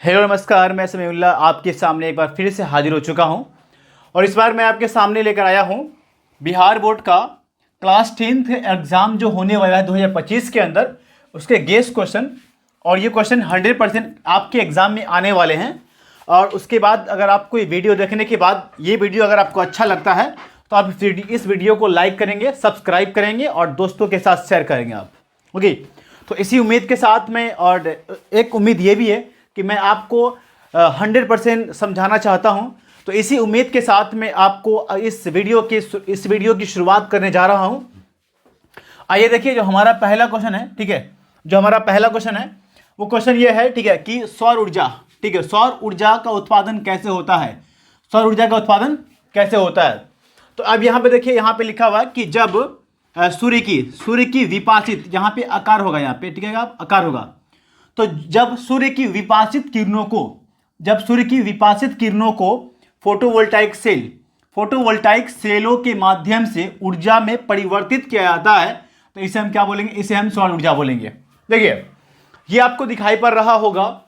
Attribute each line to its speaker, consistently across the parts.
Speaker 1: Hello नमस्कार, मैं समीउल्लाह आपके सामने एक बार फिर से हाजिर हो चुका हूं और इस बार मैं आपके सामने लेकर आया हूं बिहार बोर्ड का क्लास 10th एग्ज़ाम जो होने वाला है 2025 के अंदर उसके गेस क्वेश्चन। और ये क्वेश्चन 100% आपके एग्ज़ाम में आने वाले हैं। और उसके बाद अगर आपको ये वीडियो देखने के बाद ये वीडियो अगर आपको अच्छा लगता है तो आप इस वीडियो को लाइक करेंगे, सब्सक्राइब करेंगे और दोस्तों के साथ शेयर करेंगे आप। ओके, तो इसी उम्मीद के साथ में, और एक उम्मीद ये भी है कि मैं आपको 100% समझाना चाहता हूं, तो इसी उम्मीद के साथ मैं आपको इस वीडियो की शुरुआत करने जा रहा हूं। आइए देखिए, जो हमारा पहला क्वेश्चन है, ठीक है, जो हमारा पहला क्वेश्चन है वो क्वेश्चन ये है, ठीक है, कि सौर ऊर्जा, ठीक है, सौर ऊर्जा का उत्पादन कैसे होता है, सौर ऊर्जा का उत्पादन कैसे होता है। तो अब यहाँ पे देखिए, यहाँ पे लिखा हुआ है कि जब सूर्य की विपाशित, यहाँ पे आकार होगा, यहाँ पे ठीक है, आकार होगा। तो जब सूर्य की विपाशित किरणों को फोटोवोल्टाइक सेलों के माध्यम से ऊर्जा में परिवर्तित किया जाता है, तो इसे हम क्या बोलेंगे, इसे हम सौर ऊर्जा बोलेंगे। देखिए, ये आपको दिखाई पड़ रहा होगा,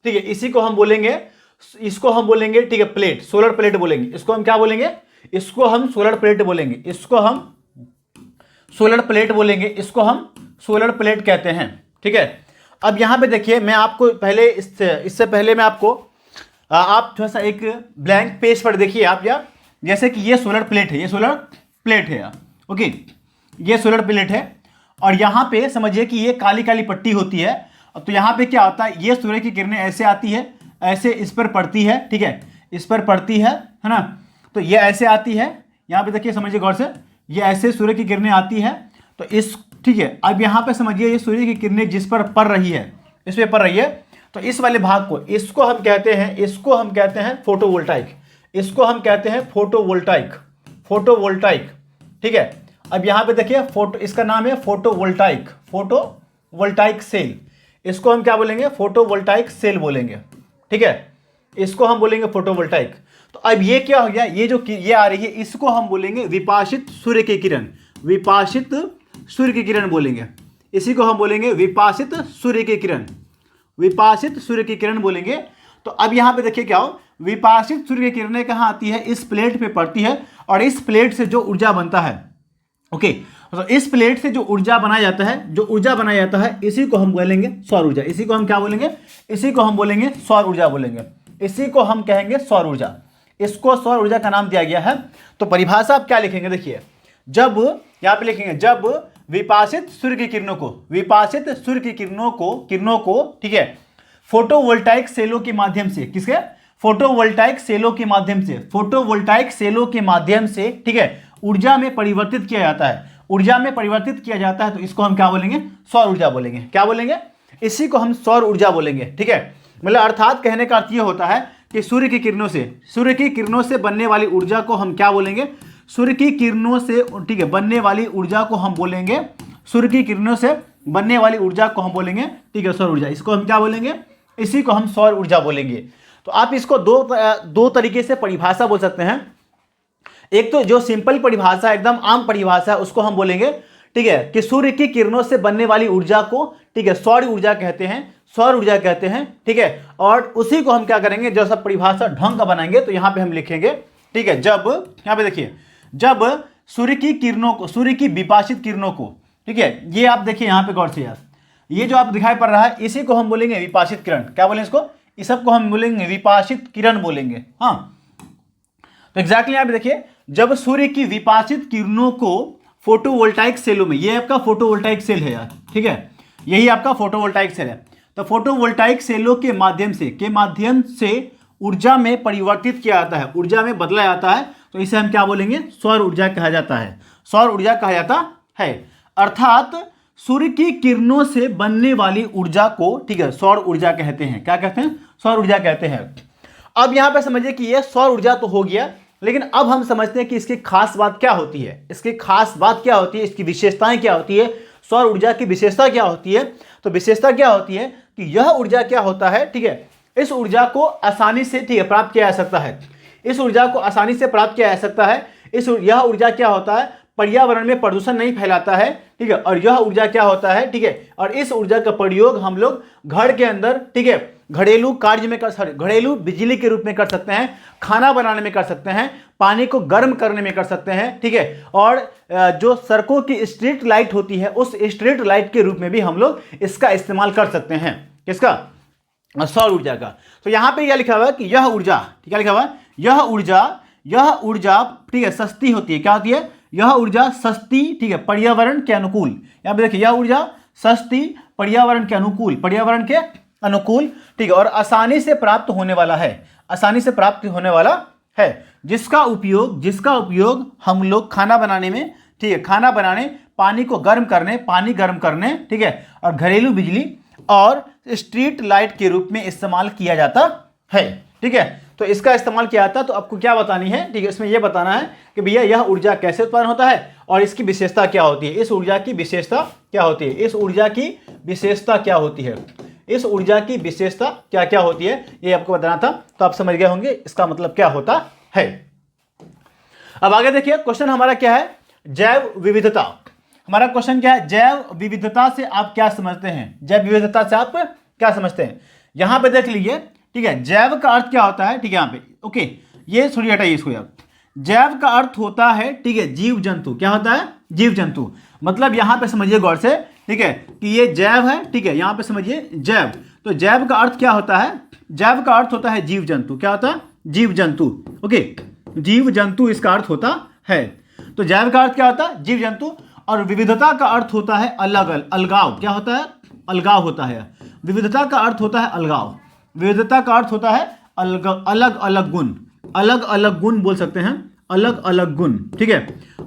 Speaker 1: ठीक है, इसको हम बोलेंगे, ठीक है, प्लेट, सोलर प्लेट बोलेंगे। इसको हम क्या बोलेंगे, इसको हम सोलर प्लेट बोलेंगे, इसको हम सोलर प्लेट कहते हैं, ठीक है। अब यहां पे देखिए, मैं आपको पहले इससे पहले मैं आपको आप थोड़ा सा एक ब्लैंक पेज पर देखिए आप, या जैसे कि ये सोलर प्लेट है, ओके, ये सोलर प्लेट है और यहां पे समझिए कि ये काली काली पट्टी होती है। तो यहां पे क्या होता है, ये सूर्य की किरणें ऐसे आती है, ऐसे इस पर पड़ती है, ठीक है, इस पर पड़ती है ना। तो ये ऐसे आती है, यहां पे देखिए, समझिए गौर से, ये ऐसे सूर्य की किरणें आती है। तो ठीक है, अब यहाँ पे समझिए, ये सूर्य की किरणें जिस पर पड़ रही है, इस पे पड़ रही है, तो इस वाले भाग को, इसको हम कहते हैं फोटोवोल्टाइक, ठीक है। अब यहाँ पे देखिए, इसका नाम है फोटोवोल्टाइक सेल। इसको हम क्या बोलेंगे, फोटोवोल्टाइक सेल बोलेंगे, ठीक है, इसको हम बोलेंगे फोटोवोल्टाइक। तो अब ये क्या हो गया, ये आ रही है, इसको हम बोलेंगे विपाशित सूर्य की किरण बोलेंगे। इसी को हम बोलेंगे विपाशित सूर्य की किरण बोलेंगे। तो अब यहां पे देखिए क्या हो, विपाशित सूर्य की किरणें कहां आती है, इस प्लेट पे पड़ती है और इस प्लेट से जो ऊर्जा बनता है, ओके, तो इस प्लेट से जो ऊर्जा बनाया जाता है, इसी को हम बोलेंगे सौर ऊर्जा। इसी को हम क्या बोलेंगे, इसी को हम बोलेंगे सौर ऊर्जा बोलेंगे, इसी को हम कहेंगे सौर ऊर्जा। इसको सौर ऊर्जा का नाम दिया गया है। तो परिभाषा आप क्या लिखेंगे, देखिए, जब यहां पे लिखेंगे, जब विपाशित सूर्य की किरणों को, ठीक है, फोटोवोल्टाइक सेलों के माध्यम से, किसके, फोटोवोल्टाइक सेलों के माध्यम से, ठीक है, ऊर्जा में परिवर्तित किया जाता है, तो इसको हम क्या बोलेंगे, सौर ऊर्जा बोलेंगे। क्या बोलेंगे, इसी को हम सौर ऊर्जा बोलेंगे, ठीक है। मतलब अर्थात कहने का अर्थ यह होता है कि सूर्य की किरणों से बनने वाली ऊर्जा को हम क्या बोलेंगे, सूर्य की किरणों से, ठीक है, बनने वाली ऊर्जा को हम बोलेंगे, ठीक है, सौर ऊर्जा। इसको हम क्या बोलेंगे, इसी को हम सौर ऊर्जा बोलेंगे। तो आप इसको दो तरीके से परिभाषा बोल सकते हैं। एक तो जो सिंपल परिभाषा, एकदम आम परिभाषा, उसको हम बोलेंगे, ठीक है, कि सूर्य की किरणों से बनने वाली ऊर्जा को, ठीक है, सौर ऊर्जा कहते हैं, ठीक है। और उसी को हम क्या करेंगे, जो सब परिभाषा ढंग का बनाएंगे, तो यहां पे हम लिखेंगे, ठीक है, जब, यहां पे देखिए, जब सूर्य की विपाशित किरणों को, ठीक है, ये आप देखिए यहां पे गौर से यार, ये जो आप दिखाई पड़ रहा है, इसी को हम बोलेंगे विपाशित किरण। क्या बोलेंगे इसको, इस सब को हम बोलेंगे विपाशित किरण बोलेंगे। हाँ, तो एग्जैक्टली यहां पे देखिए, जब सूर्य की विपाशित किरणों को फोटोवोल्टाइक सेलों में, ये आपका फोटोवोल्टाइक सेल है यार, ठीक है, यही आपका फोटोवोल्टाइक सेल है। तो फोटोवोल्टाइक सेलों के माध्यम से ऊर्जा में परिवर्तित किया जाता है, ऊर्जा में बदला जाता है, तो इसे हम क्या बोलेंगे, सौर ऊर्जा कहा जाता है। अर्थात सूर्य की किरणों से बनने वाली ऊर्जा को, ठीक है, सौर ऊर्जा कहते हैं। क्या कहते हैं, सौर ऊर्जा कहते हैं। अब यहां पे समझिए कि ये सौर ऊर्जा तो हो गया, लेकिन अब हम समझते हैं कि इसकी खास बात क्या होती है, इसकी विशेषताएं क्या होती है, सौर ऊर्जा की विशेषता क्या होती है। तो विशेषता क्या होती है कि यह ऊर्जा क्या होता है, ठीक है, इस ऊर्जा को आसानी से, ठीक है, प्राप्त किया जा सकता है। यह ऊर्जा क्या होता है, पर्यावरण में प्रदूषण नहीं फैलाता है, ठीक है, और यह ऊर्जा क्या होता है, ठीक है, और इस ऊर्जा का प्रयोग हम लोग घर के अंदर, ठीक है, घरेलू कार्य में घरेलू बिजली के रूप में कर सकते हैं, खाना बनाने में कर सकते हैं, पानी को गर्म करने में कर सकते हैं, ठीक है, और जो सड़कों की स्ट्रीट लाइट होती है उस स्ट्रीट लाइट के रूप में भी हम लोग इसका इस्तेमाल कर सकते हैं। किसका? सौर ऊर्जा का। तो यहां पे यह लिखा हुआ है कि यह ऊर्जा, क्या लिखा हुआ है, यह ऊर्जा, ठीक है, सस्ती होती है। क्या होती है? यह ऊर्जा सस्ती, ठीक है, पर्यावरण के अनुकूल। यहां पे देखिए, यह ऊर्जा सस्ती, पर्यावरण के अनुकूल, ठीक है, और आसानी से प्राप्त होने वाला है, जिसका उपयोग हम लोग खाना बनाने में, ठीक है, खाना बनाने, पानी गर्म करने, ठीक है, और घरेलू बिजली और स्ट्रीट लाइट के रूप में इस्तेमाल किया जाता है। ठीक है, तो इसका इस्तेमाल किया जाता है। तो आपको क्या बतानी है, ठीक है, इसमें यह बताना है कि भैया यह ऊर्जा कैसे उत्पन्न होता है और इसकी विशेषता क्या होती है, इस ऊर्जा की विशेषता क्या होती है, इस ऊर्जा की विशेषता क्या होती है, इस ऊर्जा की विशेषता क्या क्या होती है, ये आपको बताना था। तो आप समझ गए होंगे इसका मतलब क्या होता है। अब आगे देखिए, क्वेश्चन हमारा क्या है, जैव विविधता। हमारा क्वेश्चन क्या है, जैव विविधता से आप क्या समझते हैं, जैव विविधता से आप क्या समझते हैं। यहां पे देख लीजिए, ठीक है, जैव का अर्थ क्या होता है, ठीक है, यहां पे ओके, ये छोड़िए, हटाइए इसको यार। जैव का अर्थ होता है, ठीक है, जीव जंतु। क्या होता है? जीव जंतु। मतलब यहां पे समझिए गौर से, ठीक है, कि ये जैव है, ठीक है, यहां पे समझिए जैव। तो जैव का अर्थ क्या होता है, जैव का अर्थ होता है जीव जंतु। क्या होता है? जीव जंतु। ओके, जीव जंतु इसका अर्थ होता है। तो जैव का अर्थ क्या होता है? जीव जंतु। और विविधता का अर्थ होता है अलगाव। क्या होता है? अलगाव होता है। विविधता का अर्थ होता है अलगाव। विविधता का अर्थ होता है अलग अलग गुण, अलग अलग गुण बोल सकते हैं, अलग अलग गुण। ठीक है,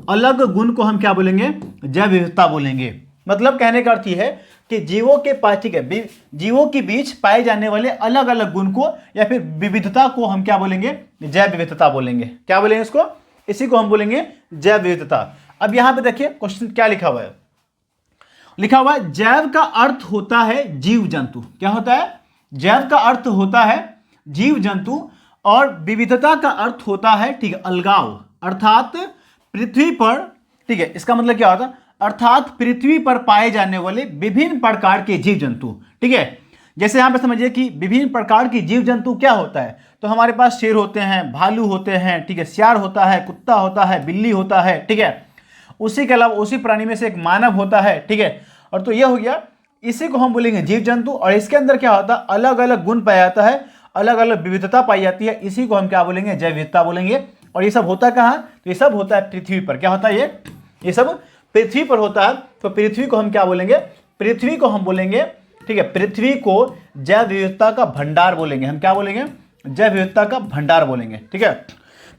Speaker 1: अलग गुण को हम क्या बोलेंगे? जैव विविधता बोलेंगे। मतलब कहने का अर्थ यह है कि जीवों के पास, ठीक है, जीवों के बीच पाए जाने वाले अलग अलग गुण को या फिर विविधता को हम क्या बोलेंगे? जैव विविधता बोलेंगे। क्या बोलेंगे इसको? इसी को हम बोलेंगे जैव विविधता। अब यहां पे देखिए क्वेश्चन क्या लिखा हुआ है, लिखा हुआ है जैव का अर्थ होता है जीव जंतु। क्या होता है? जैव का अर्थ होता है जीव जंतु और विविधता का अर्थ होता है, ठीक है, अलगाव। अर्थात पृथ्वी पर, ठीक है, इसका मतलब क्या होता है? अर्थात पृथ्वी पर पाए जाने वाले विभिन्न प्रकार के जीव जंतु। ठीक है, जैसे यहां पे समझिए कि विभिन्न प्रकार की जीव जंतु क्या होता है, तो हमारे पास शेर होते हैं, भालू होते हैं, ठीक है, सियार होता है, कुत्ता होता है, बिल्ली होता है। ठीक है, उसी के अलावा उसी प्राणी में से एक मानव होता है। ठीक है, और तो यह हो गया, इसी को हम बोलेंगे जीव जंतु। और इसके अंदर क्या होता है? अलग अलग गुण पाया जाता है, अलग अलग विविधता पाई जाती है। इसी को हम क्या बोलेंगे? जैव विविधता बोलेंगे। और ये सब होता कहाँ? तो ये सब होता है पृथ्वी पर। क्या होता है? ये सब पृथ्वी पर होता है। तो पृथ्वी को हम क्या बोलेंगे? पृथ्वी को हम बोलेंगे, ठीक है, पृथ्वी को जैव विविधता का भंडार बोलेंगे। हम क्या बोलेंगे? जैव विविधता का भंडार बोलेंगे। ठीक है,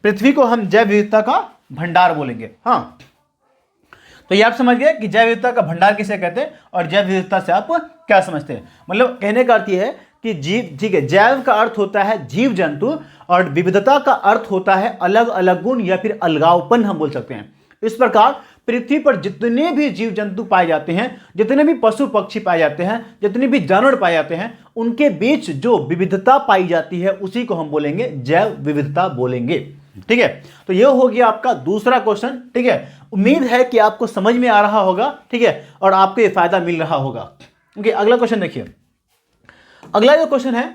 Speaker 1: पृथ्वी को हम जैव विविधता का भंडार बोलेंगे। हाँ, तो ये आप समझ गए कि जैव विविधता का भंडार किसे कहते हैं और जैव विविधता से आप क्या समझते हैं। मतलब कहने का अर्थ ये है कि जीव, ठीक है, जैव का अर्थ होता है जीव जंतु और विविधता का अर्थ होता है अलग अलग गुण या फिर अलगावपन हम बोल सकते हैं। इस प्रकार पृथ्वी पर जितने भी जीव जंतु पाए जाते हैं, जितने भी पशु पक्षी पाए जाते हैं, जितने भी जानवर पाए जाते हैं, उनके बीच जो विविधता पाई जाती है उसी को हम बोलेंगे जैव विविधता बोलेंगे। ठीक है, तो यह हो गया आपका दूसरा क्वेश्चन। ठीक है, उम्मीद है कि आपको समझ में आ रहा होगा, ठीक है, और आपको ये फायदा मिल रहा होगा। ओके, अगला क्वेश्चन देखिए। अगला जो क्वेश्चन है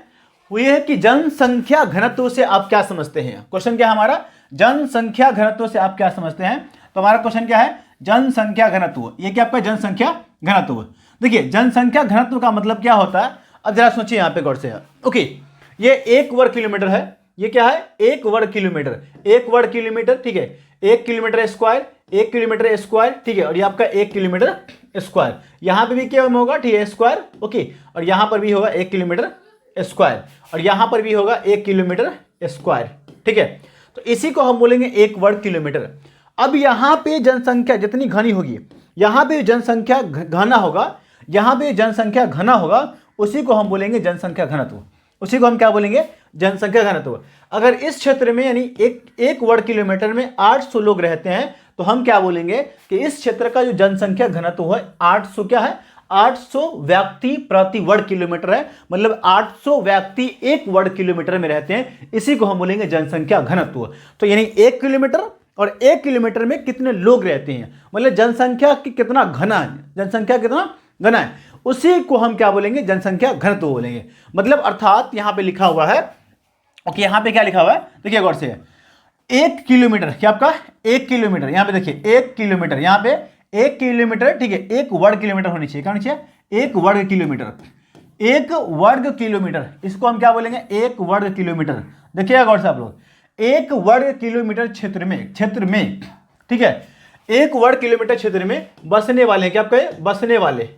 Speaker 1: वो ये है कि जनसंख्या घनत्व से आप क्या समझते हैं। क्वेश्चन क्या है हमारा? जनसंख्या घनत्व से आप क्या समझते हैं। तो हमारा क्वेश्चन क्या है? जनसंख्या घनत्व। ये क्या आपका जनसंख्या घनत्व। देखिए, जनसंख्या घनत्व का मतलब क्या होता है, अब जरा सोचिए यहाँ पे गौर से। ओके, ये 1 वर्ग किलोमीटर है। ये क्या है? 1 वर्ग किलोमीटर। 1 वर्ग किलोमीटर, ठीक है, 1 किलोमीटर स्क्वायर, 1 किलोमीटर स्क्वायर। ठीक है, और ये आपका 1 किलोमीटर स्क्वायर। यहां पे भी क्या होगा? ठीक है, स्क्वायर। ओके, और यहां पर भी होगा 1 किलोमीटर स्क्वायर और यहां पर भी होगा 1 किलोमीटर स्क्वायर। ठीक है, तो इसी को हम बोलेंगे 1 वर्ग किलोमीटर। अब यहां पे जनसंख्या जितनी घनी होगी, यहां पे जनसंख्या घना होगा, यहां पे जनसंख्या घना होगा, उसी को हम बोलेंगे जनसंख्या घनत्व। उसी को हम क्या बोलेंगे? जनसंख्या घनत्व। अगर इस क्षेत्र में यानी एक वर्ग किलोमीटर में 800 लोग रहते हैं तो हम क्या बोलेंगे कि इस क्षेत्र का जो जनसंख्या घनत्व है 800 क्या है? 800 व्यक्ति प्रति वर्ग किलोमीटर है। मतलब 800 व्यक्ति 1 वर्ग किलोमीटर में रहते हैं, इसी को हम बोलेंगे जनसंख्या घनत्व। तो यानी 1 किलोमीटर और 1 किलोमीटर में कितने लोग रहते हैं, मतलब जनसंख्या की कितना घना है, जनसंख्या कितना घना है, उसी को हम क्या बोलेंगे, जनसंख्या घनत्व बोलेंगे। मतलब अर्थात यहां पे लिखा हुआ है, ओके, यहां पे क्या लिखा हुआ है देखिए गौर से, 1 किलोमीटर क्या आपका 1 किलोमीटर, यहां पे देखिए 1 किलोमीटर, यहां पे 1 किलोमीटर, ठीक है, 1 वर्ग किलोमीटर होनी चाहिए, क्या होनी चाहिए, 1 वर्ग किलोमीटर, 1 वर्ग किलोमीटर, इसको हम क्या बोलेंगे, 1 वर्ग किलोमीटर। देखिएगा गौर से आप लोग, 1 वर्ग किलोमीटर क्षेत्र में, ठीक है, 1 वर्ग किलोमीटर क्षेत्र में बसने वाले, क्या आप कहे, बसने वाले,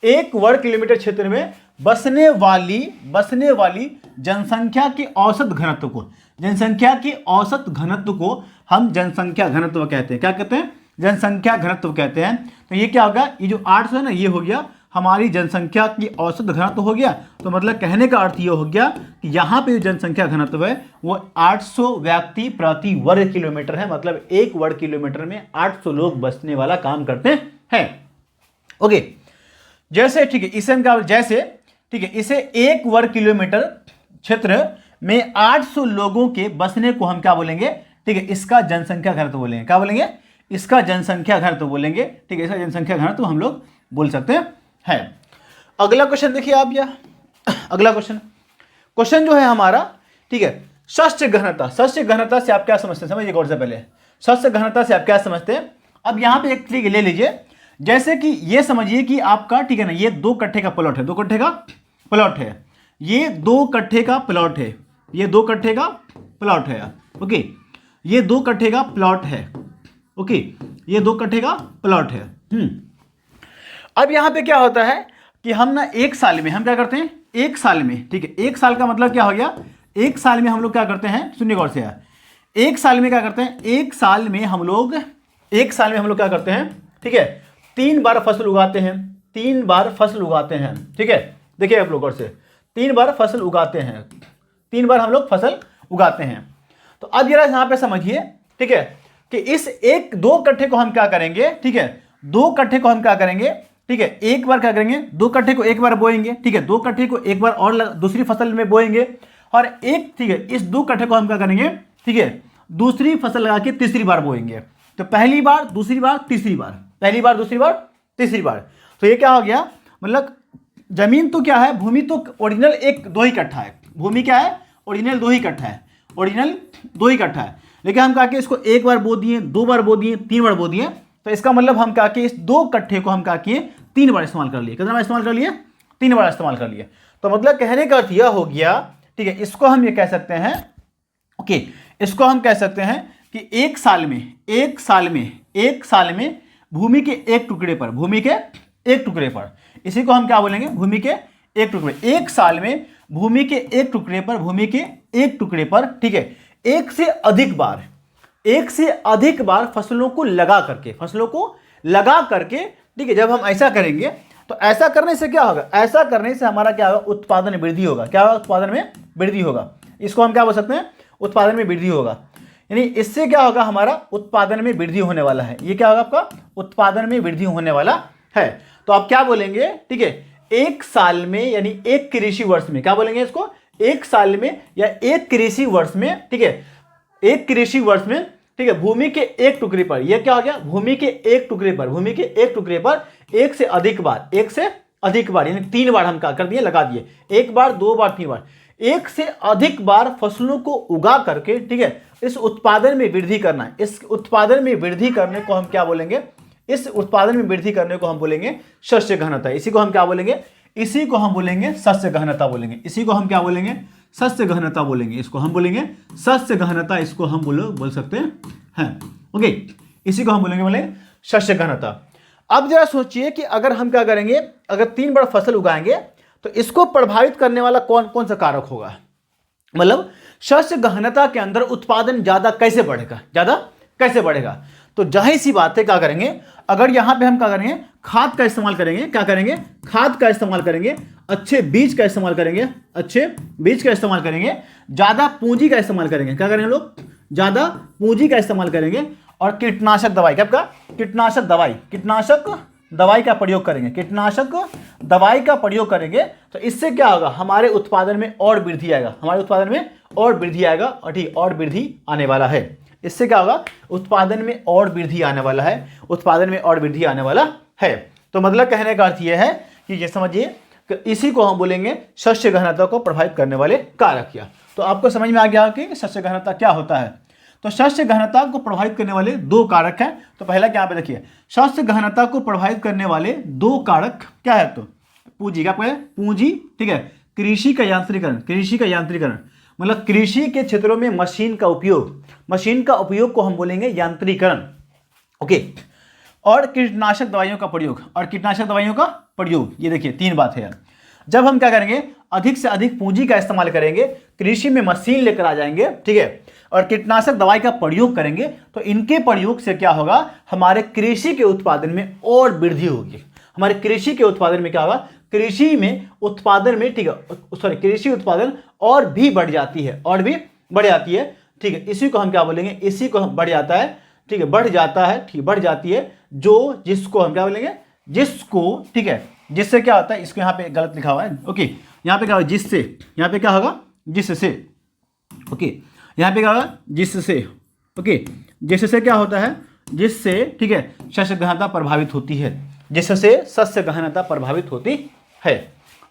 Speaker 1: 1 वर्ग किलोमीटर क्षेत्र में बसने वाली जनसंख्या के औसत घनत्व को, जनसंख्या की औसत घनत्व को हम जनसंख्या घनत्व कहते हैं। क्या कहते हैं, जनसंख्या घनत्व कहते हैं। तो ये क्या होगा, ये जो 800 है ना, ये हो गया हमारी जनसंख्या की औसत घनत्व हो गया। तो मतलब कहने का अर्थ ये हो गया कि यहाँ पे जो जनसंख्या घनत्व है वो 800 व्यक्ति प्रति वर्ग किलोमीटर है। मतलब 1 वर्ग किलोमीटर में 800 लोग बसने वाला काम करते हैं। ओके, जैसे ठीक है, इसे हम क्या, जैसे ठीक है, इसे 1 वर्ग किलोमीटर क्षेत्र में 800 लोगों के बसने को हम क्या बोलेंगे, ठीक है, इसका जनसंख्या घनत्व बोलेंगे। क्या बोलेंगे, इसका जनसंख्या घनत्व बोलेंगे। ठीक है, इसका जनसंख्या घनत्व हम लोग बोल सकते हैं। अगला क्वेश्चन देखिए आप, या अगला क्वेश्चन जो है हमारा, ठीक है, शस्य घनता। शस्य घनता से आप क्या समझते हैं, समझिए गौर से, पहले शस्य घनता से आप क्या समझते हैं। अब यहां पे एक ठीक ले लीजिए, जैसे कि ये समझिए कि आपका, ठीक है ना, ये 2 कट्ठे का प्लॉट है, 2 कट्ठे का प्लॉट है, ये 2 कट्ठे का प्लॉट है, ये 2 कट्ठे का प्लॉट है। ओके, ये 2 कट्ठे का प्लॉट है। ओके, ये 2 कट्ठे का प्लॉट है। अब यहां पे क्या होता है कि हम ना 1 साल में हम क्या करते हैं, 1 साल में, ठीक है, 1 साल का मतलब क्या हो गया, 1 साल में हम लोग क्या करते हैं, सुनिए गौर से यार, 1 साल में क्या करते हैं, 1 साल में हम लोग क्या करते हैं, ठीक है, 3 बार फसल उगाते हैं, 3 बार फसल उगाते हैं। ठीक है, देखिए आप लोग गौर से, 3 बार फसल उगाते हैं, 3 बार हम लोग फसल उगाते हैं। तो अब जरा यहां पे समझिए, ठीक है, कि इस 2 कट्ठे को हम क्या करेंगे, ठीक है, 2 कट्ठे को हम क्या करेंगे, ठीक है, एक बार क्या करेंगे, 2 कट्ठे को एक बार बोएंगे, ठीक है, 2 कट्ठे को एक बार और दूसरी फसल में बोएंगे, और ठीक है, इस 2 कट्ठे को हम क्या करेंगे, ठीक है, दूसरी फसल लगा के तीसरी बार बोएंगे। तो पहली बार, दूसरी बार, तीसरी बार, पहली बार, दूसरी बार, तीसरी बार। तो ये क्या हो गया, मतलब जमीन तो क्या है, भूमि तो ओरिजिनल 2 ही कट्ठा है, भूमि क्या है, ओरिजिनल 2 ही कट्ठा है, ओरिजिनल 2 ही कट्ठा है। लेकिन हम कहा कि इसको 1 बार बो दिए, 2 बार बो दिए, 3 बार बो दिए। तो इसका मतलब हम कहा कि इस 2 कट्ठे को हम क्या किए, 3 बार इस्तेमाल कर लिए। कितना बार इस्तेमाल कर लिए, 3 बार इस्तेमाल कर लिए। तो मतलब कहने का अर्थ यह हो गया, ठीक है, इसको हम ये कह सकते हैं, ओके, इसको हम कह सकते हैं कि 1 साल में भूमि के 1 टुकड़े पर, भूमि के 1 टुकड़े पर, इसी को हम क्या बोलेंगे, भूमि के 1 टुकड़े, 1 साल में भूमि के 1 टुकड़े पर, भूमि के 1 टुकड़े पर, ठीक है, 1 से अधिक बार फसलों को लगा करके, ठीक है, जब हम ऐसा करेंगे तो ऐसा करने से क्या होगा, ऐसा करने से हमारा क्या होगा, उत्पादन वृद्धि होगा। क्या होगा, उत्पादन में वृद्धि होगा। इसको हम क्या बोल सकते हैं, उत्पादन में वृद्धि होगा। यानी इससे क्या होगा, हमारा उत्पादन में वृद्धि होने वाला है। ये क्या होगा, आपका उत्पादन में वृद्धि होने वाला है। तो आप क्या बोलेंगे, ठीक है, 1 साल में, यानी 1 कृषि वर्ष में, क्या बोलेंगे इसको, 1 साल में या 1 कृषि वर्ष में, ठीक है, 1 कृषि वर्ष में, ठीक है, भूमि के 1 टुकड़े पर, यह क्या हो गया, भूमि के 1 टुकड़े पर, भूमि के 1 टुकड़े पर 1 से अधिक बार, यानी 3 बार हम क्या कर दिए, लगा दिए, 1 बार, 2 बार, 3 बार, 1 से अधिक बार फसलों को उगा करके, ठीक है, इस उत्पादन में वृद्धि करना है। इस उत्पादन में वृद्धि करने को हम क्या बोलेंगे, इस उत्पादन में वृद्धि करने को हम बोलेंगे शस्य घनता। इसी को हम क्या बोलेंगे, इसी को हम बोलेंगे शस्य घनता बोलेंगे। इसी को हम क्या बोलेंगे, शस्य घनता बोलेंगे। इसको हम बोलेंगे शस्य घनता, इसको हम बोल सकते हैं। ओके, इसी को हम बोलेंगे शस्य घनता। अब जरा सोचिए कि अगर हम क्या करेंगे, अगर 3 बार फसल उगाएंगे तो इसको प्रभावित करने वाला कौन कौन सा कारक होगा, मतलब शस्य घनता के अंदर उत्पादन ज्यादा कैसे बढ़ेगा। तो जाहिर सी बात है, क्या करेंगे, अगर यहां पे हम क्या करेंगे, खाद का इस्तेमाल करेंगे, क्या करेंगे, खाद का इस्तेमाल करेंगे, अच्छे बीज का इस्तेमाल करेंगे, ज्यादा पूंजी का इस्तेमाल करेंगे, क्या करेंगे लोग, ज्यादा पूंजी का इस्तेमाल करेंगे, और कीटनाशक दवाई, क्या आपका कीटनाशक दवाई का प्रयोग करेंगे, तो इससे क्या होगा, हमारे उत्पादन में और वृद्धि आएगा, और ठीक और वृद्धि आने वाला है। इससे क्या होगा, उत्पादन में और वृद्धि आने वाला है, उत्पादन में और वृद्धि आने वाला है। तो मतलब कहने का अर्थ यह है कि ये समझिए इसी को हम बोलेंगे शस्य गहनता को प्रभावित करने वाले कारक। तो आपको समझ में आ गया कि शस्य गहनता क्या होता है। तो शस्य गहनता को प्रभावित करने वाले दो कारक हैं। तो पहला क्या पे देखिए, शस्य गहनता को प्रभावित करने वाले दो कारक क्या है, तो पूंजी, क्या है, पूंजी, ठीक है, कृषि का यांत्रिकरण, कृषि का यांत्रिकरण मतलब कृषि के क्षेत्रों में मशीन का उपयोग, मशीन का उपयोग को हम बोलेंगे यांत्रिकरण, ओके, और कीटनाशक दवाइयों का प्रयोग, और कीटनाशक दवाइयों का प्रयोग। ये देखिए तीन बात है यार। जब हम क्या करेंगे, अधिक से अधिक पूंजी का इस्तेमाल करेंगे, कृषि में मशीन लेकर आ जाएंगे, ठीक है, और कीटनाशक दवाई का प्रयोग करेंगे, तो इनके प्रयोग से क्या होगा, हमारे कृषि के उत्पादन में और वृद्धि होगी। हमारे कृषि के उत्पादन में क्या होगा, कृषि में उत्पादन में, ठीक है, सॉरी, कृषि उत्पादन और भी बढ़ जाती है, और भी बढ़ जाती है, ठीक है। इसी को हम क्या बोलेंगे, इसी को हम बढ़ जाता है, ठीक है, बढ़ जाता है, ठीक, बढ़ जाती है, जो जिसको हम क्या बोलेंगे, जिसको, ठीक है, जिससे क्या होता है, इसको यहाँ पे गलत लिखा हुआ है, ओके, यहाँ पे क्या होगा, जिससे, यहाँ पे क्या होगा, जिससे, ओके, यहाँ पे क्या होगा, जिससे, ओके, जिससे क्या होता है, जिससे, ठीक है, शस्य गहनता प्रभावित होती है, जिससे शस्य गहनता प्रभावित होती है।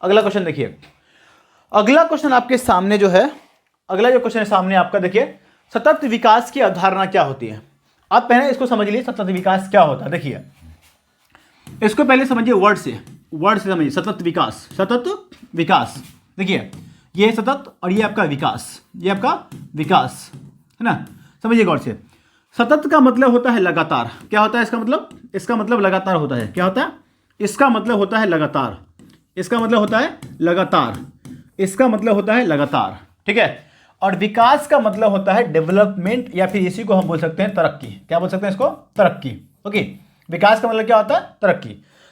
Speaker 1: अगला क्वेश्चन देखिए, अगला क्वेश्चन आपके सामने जो है, अगला जो क्वेश्चन है सामने आपका, देखिए सतत विकास की अवधारणा क्या होती है। आप पहले इसको समझ लीजिए, सतत विकास क्या होता है। देखिए इसको पहले समझिए, वर्ड से समझिए, सतत विकास, सतत विकास, देखिए ये सतत और ये आपका विकास, ये आपका विकास है ना, समझिए गौर से। सतत का मतलब होता है लगातार, क्या होता है इसका मतलब, इसका मतलब लगातार होता है, क्या होता है, इसका मतलब होता है लगातार, इसका मतलब होता है लगातार, इसका मतलब होता है लगातार, ठीक है। और विकास का मतलब होता है डेवलपमेंट, या फिर इसी को हम बोल सकते हैं तरक्की, क्या बोल सकते हैं इसको, तरक्की, ओके। विकास का मतलब क्या होता है, तरक्की।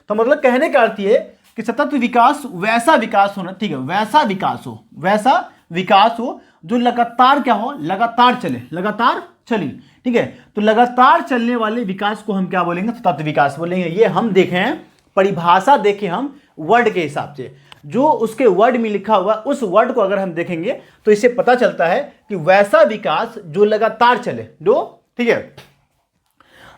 Speaker 1: तो मतलब कहने का अर्थ ये कि सतत विकास वैसा विकास होना, ठीक है, वैसा विकास हो, वैसा विकास हो जो लगातार क्या हो, लगातार चले, लगातार चले, ठीक है। तो लगातार चलने वाले विकास को हम क्या बोलेंगे, सतत विकास बोलेंगे। ये हम देखें, परिभाषा देखें हम वर्ड के हिसाब से, जो उसके वर्ड में लिखा हुआ उस वर्ड को अगर हम देखेंगे तो इससे पता चलता है कि वैसा विकास जो लगातार चले, जो, ठीक है,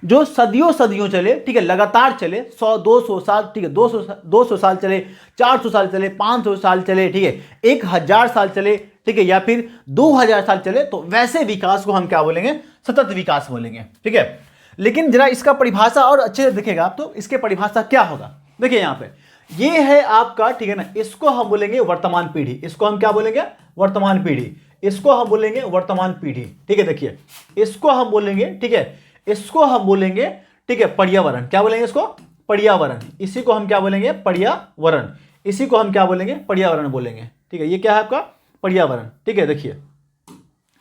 Speaker 1: जो सदियों सदियों चले, ठीक है, लगातार चले, 100-200 साल, ठीक है, 200 साल चले, 400 साल चले, 500 साल चले, ठीक है, 1000 साल चले, ठीक है, या फिर 2000 साल चले, तो वैसे विकास को हम क्या बोलेंगे, सतत विकास बोलेंगे, ठीक है। लेकिन जरा इसका परिभाषा और अच्छे से देखेगा आप तो इसके परिभाषा क्या होगा। देखिए यहाँ पे ये है आपका, ठीक है ना, इसको हम बोलेंगे वर्तमान पीढ़ी, इसको हम क्या बोलेंगे, वर्तमान पीढ़ी, इसको हम बोलेंगे वर्तमान पीढ़ी, ठीक है। देखिए इसको हम बोलेंगे, ठीक है, इसको हम बोलेंगे, ठीक है, पर्यावरण, क्या बोलेंगे इसको, पर्यावरण, इसी को हम क्या बोलेंगे, पर्यावरण, इसी को हम क्या बोलेंगे, पर्यावरण बोलेंगे, ठीक है। ये क्या है आपका, पर्यावरण, ठीक है। देखिए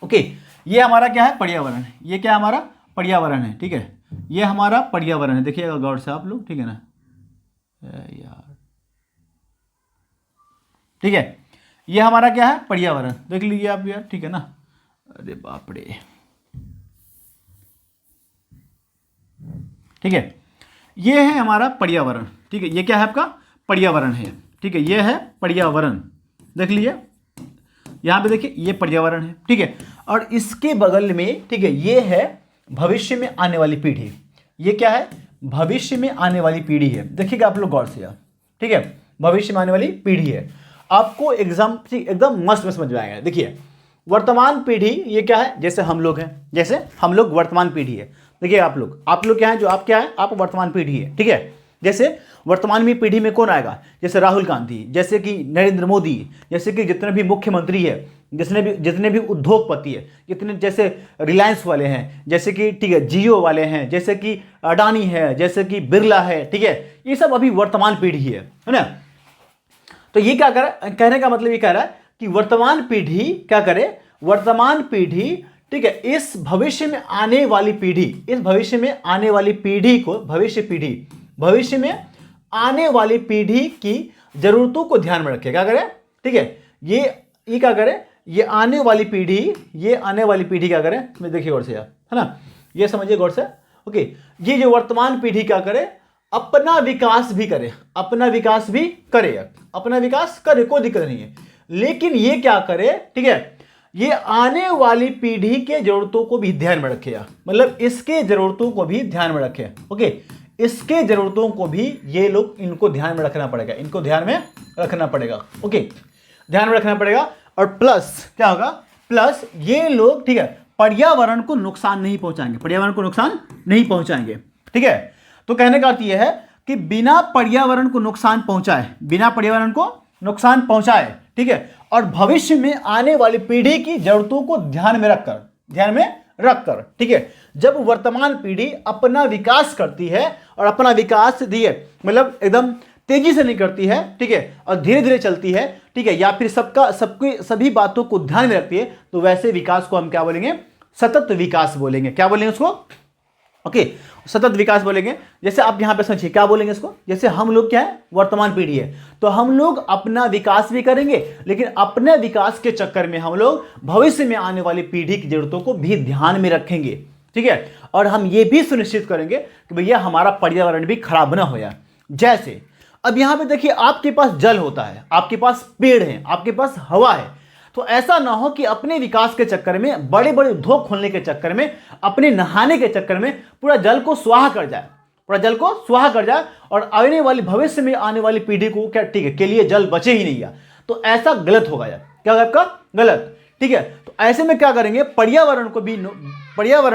Speaker 1: ओके, ये हमारा क्या है, पर्यावरण, ये क्या हमारा पर्यावरण है, ठीक है, ये हमारा पर्यावरण है। देखिएगा गौर से आप लोग, ठीक है ना यार, ठीक है, ये हमारा क्या है, पर्यावरण, देख लीजिए आप यार, ठीक है ना। अरे बाप रे, ठीक है, ये है हमारा पर्यावरण, ठीक है, ये क्या है आपका पर्यावरण है, ठीक है, ये है पर्यावरण, देख लीजिए यहाँ पे देखिए ये पर्यावरण है, ठीक है। और इसके बगल में, ठीक है, ये है भविष्य में आने वाली पीढ़ी, ये क्या है, भविष्य में आने वाली पीढ़ी है। देखिएगा आप लोग गौर से यार, ठीक है, भविष्य में आने वाली पीढ़ी है। आपको एग्जाम एकदम मस्त में समझ में आएगा। देखिए वर्तमान पीढ़ी ये क्या है, जैसे हम लोग हैं, जैसे हम लोग वर्तमान पीढ़ी है। देखिए आप लोग क्या है, जो आप क्या है, आप वर्तमान पीढ़ी है, ठीक है। जैसे वर्तमान में पीढ़ी में कौन आएगा, जैसे राहुल गांधी, जैसे कि नरेंद्र मोदी, जैसे कि जितने भी मुख्यमंत्री है, जितने भी उद्योगपति है, जितने जैसे रिलायंस वाले हैं, जैसे कि ठीक है जियो वाले हैं, जैसे कि अडानी है, जैसे कि बिरला है, ठीक है, ये सब अभी वर्तमान पीढ़ी है ना। तो ये क्या करे, कहने का मतलब ये कह रहा है कि वर्तमान पीढ़ी क्या करे, वर्तमान पीढ़ी, ठीक है, इस भविष्य में आने वाली पीढ़ी, इस भविष्य में आने वाली पीढ़ी को, भविष्य में आने वाली पीढ़ी की जरूरतों को ध्यान में रखे, क्या करे, ठीक है, ये क्या करे, ये आने वाली पीढ़ी क्या करे, मैं देखिए गौर से यार, है ना, ये समझिए गौर से, ओके। ये जो वर्तमान पीढ़ी क्या करे, अपना विकास भी करे, अपना विकास करे, कोई दिक्कत नहीं है। लेकिन ये क्या करे, ठीक है, ये आने वाली पीढ़ी के जरूरतों को भी ध्यान में रखेगा, मतलब इसके जरूरतों को भी ध्यान में रखे। ओके, इसके जरूरतों को भी ये लोग, इनको ध्यान में रखना पड़ेगा, इनको ध्यान में रखना पड़ेगा। ओके, ध्यान में रखना पड़ेगा। और प्लस क्या होगा, प्लस ये लोग, ठीक है, पर्यावरण को नुकसान नहीं पहुंचाएंगे, पर्यावरण को नुकसान नहीं पहुंचाएंगे। ठीक है, तो कहने का अर्थ यह है कि बिना पर्यावरण को नुकसान पहुंचाए, बिना पर्यावरण को नुकसान पहुंचाए, ठीक है, और भविष्य में आने वाली पीढ़ी की जरूरतों को ध्यान में रखकर, ठीक है, जब वर्तमान पीढ़ी अपना विकास करती है और अपना विकास दिए मतलब एकदम तेजी से नहीं करती है, ठीक है, और धीरे धीरे चलती है, ठीक है, या फिर सबकी सभी बातों को ध्यान में रखती है, तो वैसे विकास को हम क्या बोलेंगे, सतत विकास बोलेंगे। क्या बोलेंगे उसको, ओके, सतत विकास बोलेंगे। जैसे आप यहां पे समझिए क्या बोलेंगे इसको, जैसे हम लोग क्या है, वर्तमान पीढ़ी है, तो हम लोग अपना विकास भी करेंगे, लेकिन अपने विकास के चक्कर में हम लोग भविष्य में आने वाली पीढ़ी की जरूरतों को भी ध्यान में रखेंगे। ठीक है, और हम ये भी सुनिश्चित करेंगे कि भैया हमारा पर्यावरण भी खराब ना हो जाए। जैसे अब यहां पे देखिए, आपके पास जल होता है, आपके पास पेड़ है, आपके पास हवा है, तो ऐसा ना हो कि अपने विकास के चक्कर में, बड़े बड़े उद्योग खोलने के चक्कर में, अपने नहाने के चक्कर में पूरा जल को स्वाहा कर जाए, पूरा जल को स्वाहा कर जाए, और आने वाली भविष्य में आने वाली पीढ़ी को क्या, ठीक है, के लिए जल बचे ही नहीं है। तो ऐसा गलत होगा यार, क्या होगा आपका, गलत। ठीक है, तो ऐसे में क्या करेंगे, पर्यावरण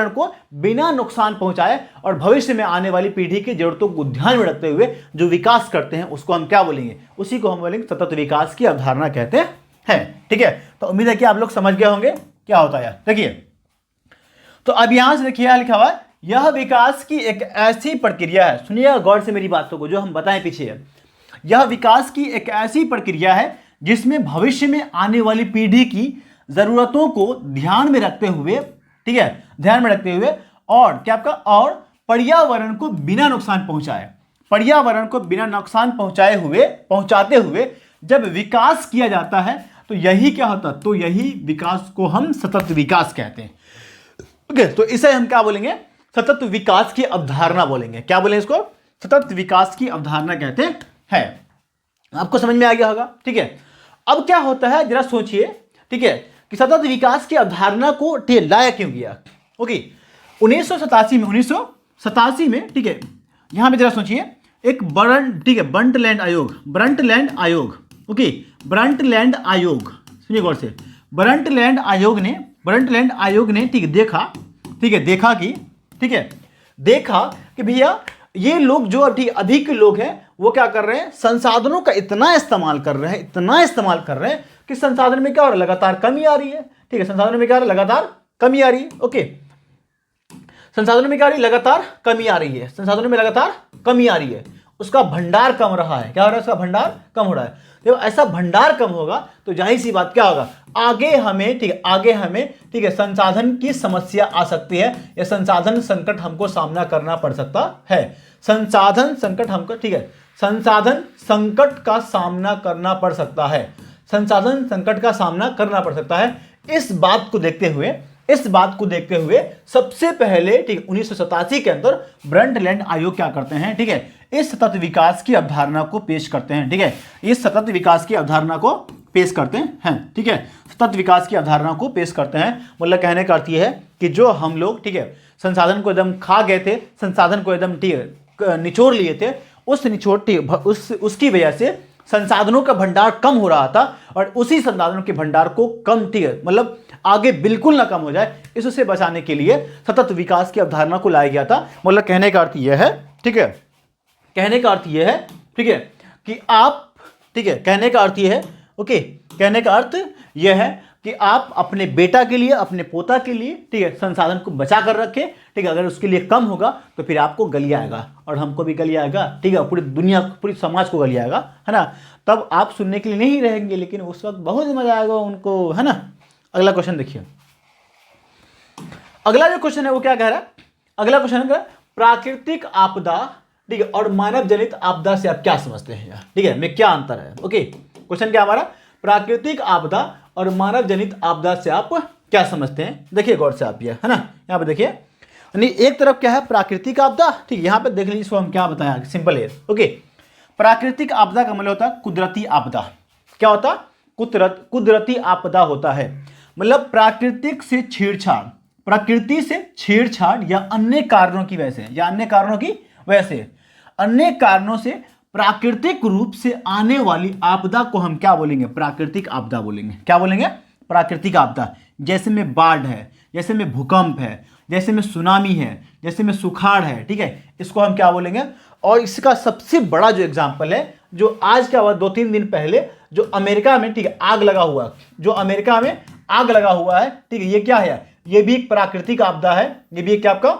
Speaker 1: को बिना नुकसान पहुंचाए और भविष्य में आने वाली पीढ़ी की जरूरतों को ध्यान में रखते हुए जो विकास करते हैं, उसको हम क्या बोलेंगे, उसी को हम बोलेंगे सतत विकास की अवधारणा कहते हैं। ठीक है, तो उम्मीद है कि आप लोग समझ गए होंगे क्या होता है। देखिए, तो अब यहां से देखिए लिखा हुआ है, यह विकास की एक ऐसी प्रक्रिया है, सुनिएगा गौर से मेरी बातों को, जो हम बताएं पीछे है, यह विकास की एक ऐसी प्रक्रिया है जिसमें भविष्य में आने वाली पीढ़ी की जरूरतों को ध्यान में रखते हुए, ठीक है, ध्यान में रखते हुए, और क्या आपका, और पर्यावरण को बिना नुकसान पहुंचाए, पर्यावरण को बिना नुकसान पहुंचाते हुए जब विकास किया जाता है, तो यही क्या होता है, तो यही विकास को हम सतत विकास कहते हैं। ओके, तो इसे हम क्या बोलेंगे, सतत विकास की अवधारणा बोलेंगे। क्या बोलेंगे इसको, सतत विकास की अवधारणा कहते हैं। आपको समझ में आ गया होगा। ठीक है, अब क्या होता है जरा सोचिए, ठीक है, कि सतत विकास की अवधारणा को लाया क्यों गया। ओके, 1987 में, ठीक है, यहां पे जरा सोचिए, एक ब्रंटलैंड आयोग, ओके, ब्रंटलैंड आयोग, सुनिए गौर से, ब्रंटलैंड आयोग ने ठीक है देखा कि भैया ये लोग जो अधिक लोग हैं, वो क्या कर रहे हैं, संसाधनों का इतना इस्तेमाल कर रहे हैं कि संसाधन में क्या हो रहा है, लगातार कमी आ रही है। ठीक है, संसाधनों में क्या हो रहा है, लगातार कमी आ रही है। ओके, संसाधनों में क्या आ रही है, लगातार कमी आ रही है, संसाधनों में लगातार कमी आ रही है, उसका भंडार कम रहा है। क्या हो रहा है, उसका भंडार कम हो रहा है। जब ऐसा भंडार कम होगा तो जाहिर सी बात क्या होगा, आगे हमें ठीक है संसाधन की समस्या आ सकती है, या संसाधन संकट हमको सामना करना पड़ सकता है। संसाधन संकट हमको, ठीक है, संसाधन संकट का सामना करना पड़ सकता है, संसाधन संकट का सामना करना पड़ सकता है। इस बात को देखते हुए सबसे पहले, ठीक, 1987 के अंदर ब्रंटलैंड आयोग क्या करते हैं, ठीक है, इस सतत विकास की अवधारणा को पेश करते हैं। ठीक है, इस सतत विकास की अवधारणा को पेश करते हैं। ठीक है, सतत विकास की अवधारणा को पेश करते हैं, मतलब कहने का अर्थ यह है कि जो हम लोग, ठीक है, संसाधन को एकदम खा गए थे, संसाधन को एकदम, ठीक है, निचोड़ लिए थे, उसकी वजह से संसाधनों का भंडार कम हो रहा था, और उसी संसाधनों के भंडार को कम, ठीक है, मतलब आगे बिल्कुल ना कम हो जाए, इससे बचाने के लिए सतत विकास की अवधारणा को लाया गया था। मतलब कहने का अर्थ यह है, ठीक है, कहने का अर्थ यह है, ठीक है, कि आप, ठीक है, कहने का अर्थ यह है, ओके, कहने का अर्थ यह है कि आप अपने बेटा के लिए, अपने पोता के लिए, ठीक है, संसाधन को बचा कर रखें। ठीक है, अगर उसके लिए कम होगा तो फिर आपको गलिया आएगा, और हमको भी गलिया आएगा, ठीक है, पूरी दुनिया, पूरी समाज को गलिया आएगा, है ना। तब आप सुनने के लिए नहीं रहेंगे, लेकिन उस वक्त बहुत मजा आएगा उनको, है ना। अगला क्वेश्चन देखिए, अगला जो क्वेश्चन है वो क्या कह रहा है, अगला क्वेश्चन है प्राकृतिक आपदा, ठीक है, और मानव जनित आपदा से आप क्या समझते हैं, ठीक है, में क्या अंतर है। ओके, क्वेश्चन क्या हमारा, प्राकृतिक आपदा और मानव जनित आपदा से आप क्या समझते हैं। देखिए गौर से आप, ये है ना, यहाँ पे देखिए, एक तरफ क्या है, प्राकृतिक आपदा, ठीक, यहाँ पे देख लीजिए, इसको हम क्या बताया, सिंपल है। ओके, प्राकृतिक आपदा का मतलब होता है कुदरती आपदा। क्या होता है, कुदरती आपदा होता है। मतलब प्राकृतिक से छेड़छाड़, प्रकृति से छेड़छाड़ या अन्य कारणों की वजह से, या अन्य कारणों की वजह से, अन्य कारणों से प्राकृतिक रूप से आने वाली आपदा को हम क्या बोलेंगे? प्राकृतिक आपदा बोलेंगे। क्या बोलेंगे? प्राकृतिक आपदा। जैसे में बाढ़ है, जैसे में भूकंप है, जैसे में सुनामी है, जैसे में सुखाड़ है, ठीक है, इसको हम क्या बोलेंगे? और इसका सबसे बड़ा जो एग्जाम्पल है, जो आज क्या हुआ 2-3 दिन पहले, जो अमेरिका में, ठीक है, आग लगा हुआ, जो अमेरिका में आग लगा हुआ है, ठीक है, ये क्या है? ये भी एक प्राकृतिक आपदा है। ये भी एक क्या आपका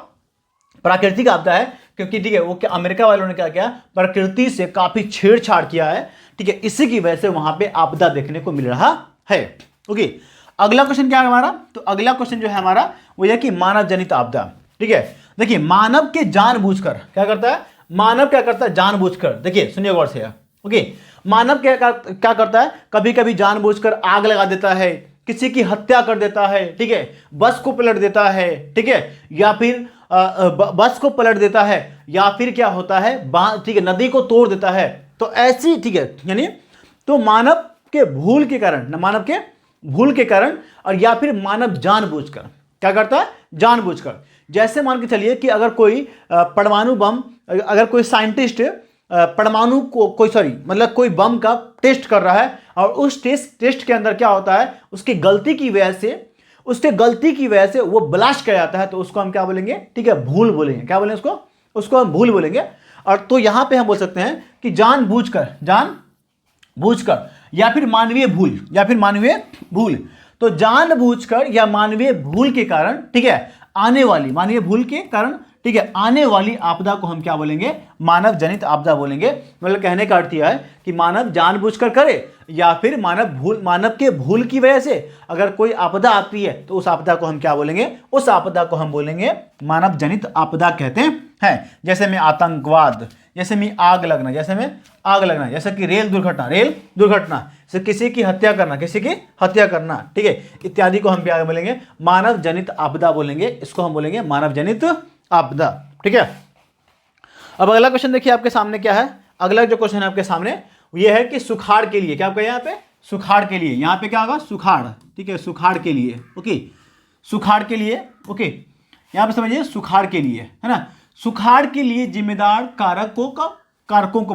Speaker 1: प्राकृतिक आपदा है, क्योंकि ठीक है वो क्या अमेरिका वालों ने क्या किया? प्रकृति से काफी छेड़छाड़ किया है, ठीक है, इसी की वजह से वहां पे आपदा देखने को मिल रहा है। ओके, अगला क्वेश्चन क्या है हमारा? तो अगला क्वेश्चन जो है हमारा वो यह कि मानव जनित आपदा। ठीक है, देखिए मानव के जानबूझकर क्या करता है? मानव क्या करता है? जानबूझकर, देखिए सुनिए गौर से। ओके, मानव क्या करता है? कभी कभी जानबूझकर आग लगा देता है, किसी की हत्या कर देता है, ठीक है, बस को पलट देता है, ठीक है, या फिर बस को पलट देता है, या फिर क्या होता है? ठीक है, नदी को तोड़ देता है। तो ऐसी, ठीक है, यानी तो मानव के भूल के कारण, मानव के भूल के कारण, और या फिर मानव जानबूझकर क्या करता है? जानबूझकर। जैसे मान के चलिए कि अगर कोई परमाणु बम, अगर कोई साइंटिस्ट परमाणु को मतलब कोई बम का टेस्ट कर रहा है, और उस टेस्ट के अंदर क्या होता है? उसकी गलती की वजह से वो ब्लास्ट कर जाता है, तो उसको हम क्या बोलेंगे? ठीक है, भूल बोलेंगे। क्या बोलेंगे उसको हम भूल बोलेंगे। और तो यहां पे हम बोल सकते हैं कि जानबूझकर या फिर मानवीय भूल, तो जानबूझकर या मानवीय भूल के कारण, ठीक है, आने वाली आपदा को हम क्या बोलेंगे? मानव जनित आपदा बोलेंगे। मतलब कहने का अर्थ यह है कि मानव जानबूझकर करे या फिर मानव के भूल की वजह से अगर कोई आपदा आती है, तो उस आपदा को हम क्या बोलेंगे? उस आपदा को हम बोलेंगे मानव जनित आपदा कहते हैं। जैसे में आतंकवाद, जैसे में आग लगना, जैसे कि रेल दुर्घटना, जैसे किसी की हत्या करना, ठीक है, इत्यादि को हम क्या बोलेंगे? मानव जनित आपदा बोलेंगे। इसको हम बोलेंगे मानव जनित आपदा। ठीक है, अब अगला क्वेश्चन देखिए आपके सामने क्या है। अगला जो क्वेश्चन है आपके सामने ये है कि सुखाड़ के लिए, क्या आपका यहाँ पे? सुखाड़ के लिए, यहाँ पे क्या होगा? सुखाड़, ठीक है, सुखाड़ के लिए। ओके, सुखाड़ के लिए, ओके, यहाँ पे समझिए, सुखाड़ के लिए, है ना, सुखाड़ के लिए जिम्मेदार कारकों को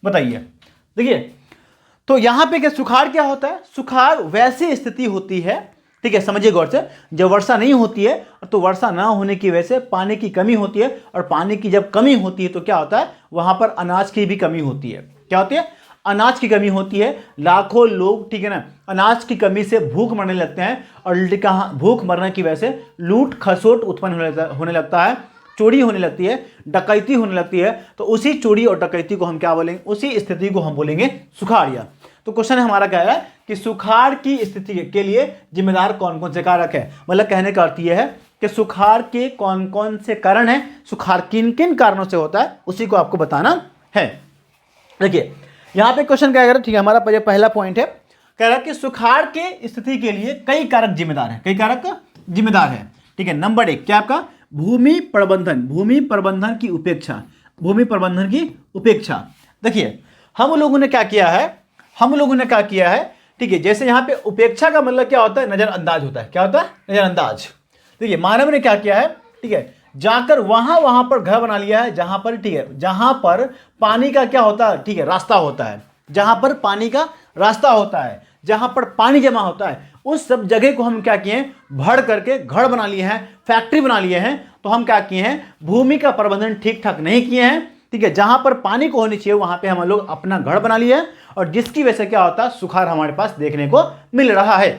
Speaker 1: बताइए। देखिए, तो यहां पे क्या सुखाड़ क्या होता है? सुखाड़ वैसी स्थिति होती है, ठीक है, समझिए गौर से, जब वर्षा नहीं होती है, तो वर्षा ना होने की वजह से पानी की कमी होती है, और पानी की जब कमी होती है तो क्या होता है? वहां पर अनाज की भी कमी होती है। क्या होती है? अनाज की कमी होती है। लाखों लोग, ठीक है ना, अनाज की कमी से भूख मरने लगते हैं, और भूख मरने की वजह से लूट खसोट उत्पन्न होने लगता है, चोरी होने लगती है, डकैती होने लगती है। तो उसी चोरी और डकैती को हम क्या बोलेंगे? उसी स्थिति को हम बोलेंगे सुखाड़िया। तो क्वेश्चन हमारा क्या है कि सुखाड़ की स्थिति के लिए जिम्मेदार कौन कौन से कारक है? मतलब कहने का अर्थ यह है कि सुखाड़ के कौन कौन से कारण है, सुखाड़ किन किन कारणों से होता है, उसी को आपको बताना है। देखिए यहां पे क्वेश्चन क्या कह रहा है, ठीक है, हमारा पहला पॉइंट है, कह रहा है कि सुखाड़ के स्थिति के लिए कई कारक जिम्मेदार है। ठीक है, नंबर 1 क्या आपका? भूमि प्रबंधन की उपेक्षा। देखिए हम लोगों ने क्या किया है, ठीक है, जैसे यहां पे उपेक्षा का मतलब क्या होता है? नजरअंदाज होता है। क्या होता है? नजरअंदाज। देखिए मानव ने क्या किया है, ठीक है, जाकर वहां पर घर बना लिया है जहां पर, ठीक है, जहां पर पानी का क्या होता है, ठीक है, रास्ता होता है, जहां पर पानी का रास्ता होता है, जहां पर पानी जमा होता है, उस सब जगह को हम क्या किए हैं? भर करके घर बना लिए हैं, फैक्ट्री बना लिए हैं। तो हम क्या किए हैं? भूमि का प्रबंधन ठीक ठाक नहीं किए हैं, ठीक है, जहां पर पानी को होनी चाहिए वहां पे हम लोग अपना घर बना लिए हैं, और जिसकी वजह से क्या होता है? सुखाड़ हमारे पास देखने को मिल रहा है।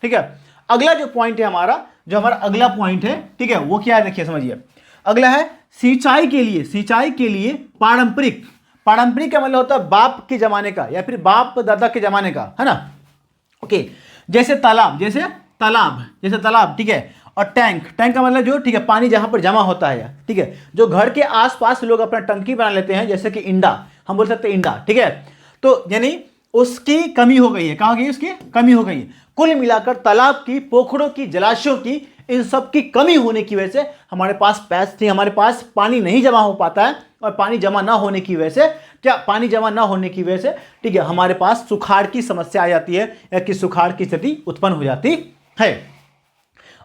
Speaker 1: ठीक है, अगला जो पॉइंट है हमारा, अगला पॉइंट है, ठीक है, वो क्या है? देखिए समझिए, अगला है सिंचाई के लिए पारंपरिक का मतलब होता है बाप के जमाने का या फिर बाप दादा के जमाने का, है ना। ओके, जैसे तालाब, ठीक है, और टैंक का मतलब जो, ठीक है, पानी जहां पर जमा होता है, ठीक है, जो घर के आसपास लोग अपना टंकी बना लेते हैं, जैसे कि इंडा, हम बोल सकते हैं इंडा, ठीक है, तो यानी उसकी कमी हो गई है। कहाँ गई? उसकी कमी हो गई है। कुल मिलाकर तालाब की, पोखरों की, जलाशयों की, इन सब की कमी होने की वजह से हमारे पास पानी नहीं जमा हो पाता है, और पानी जमा ना होने की वजह से क्या, पानी जमा ना होने की वजह से ठीक है हमारे पास सुखाड़ की समस्या आ जाती है या कि सुखाड़ की स्थिति उत्पन्न हो जाती है।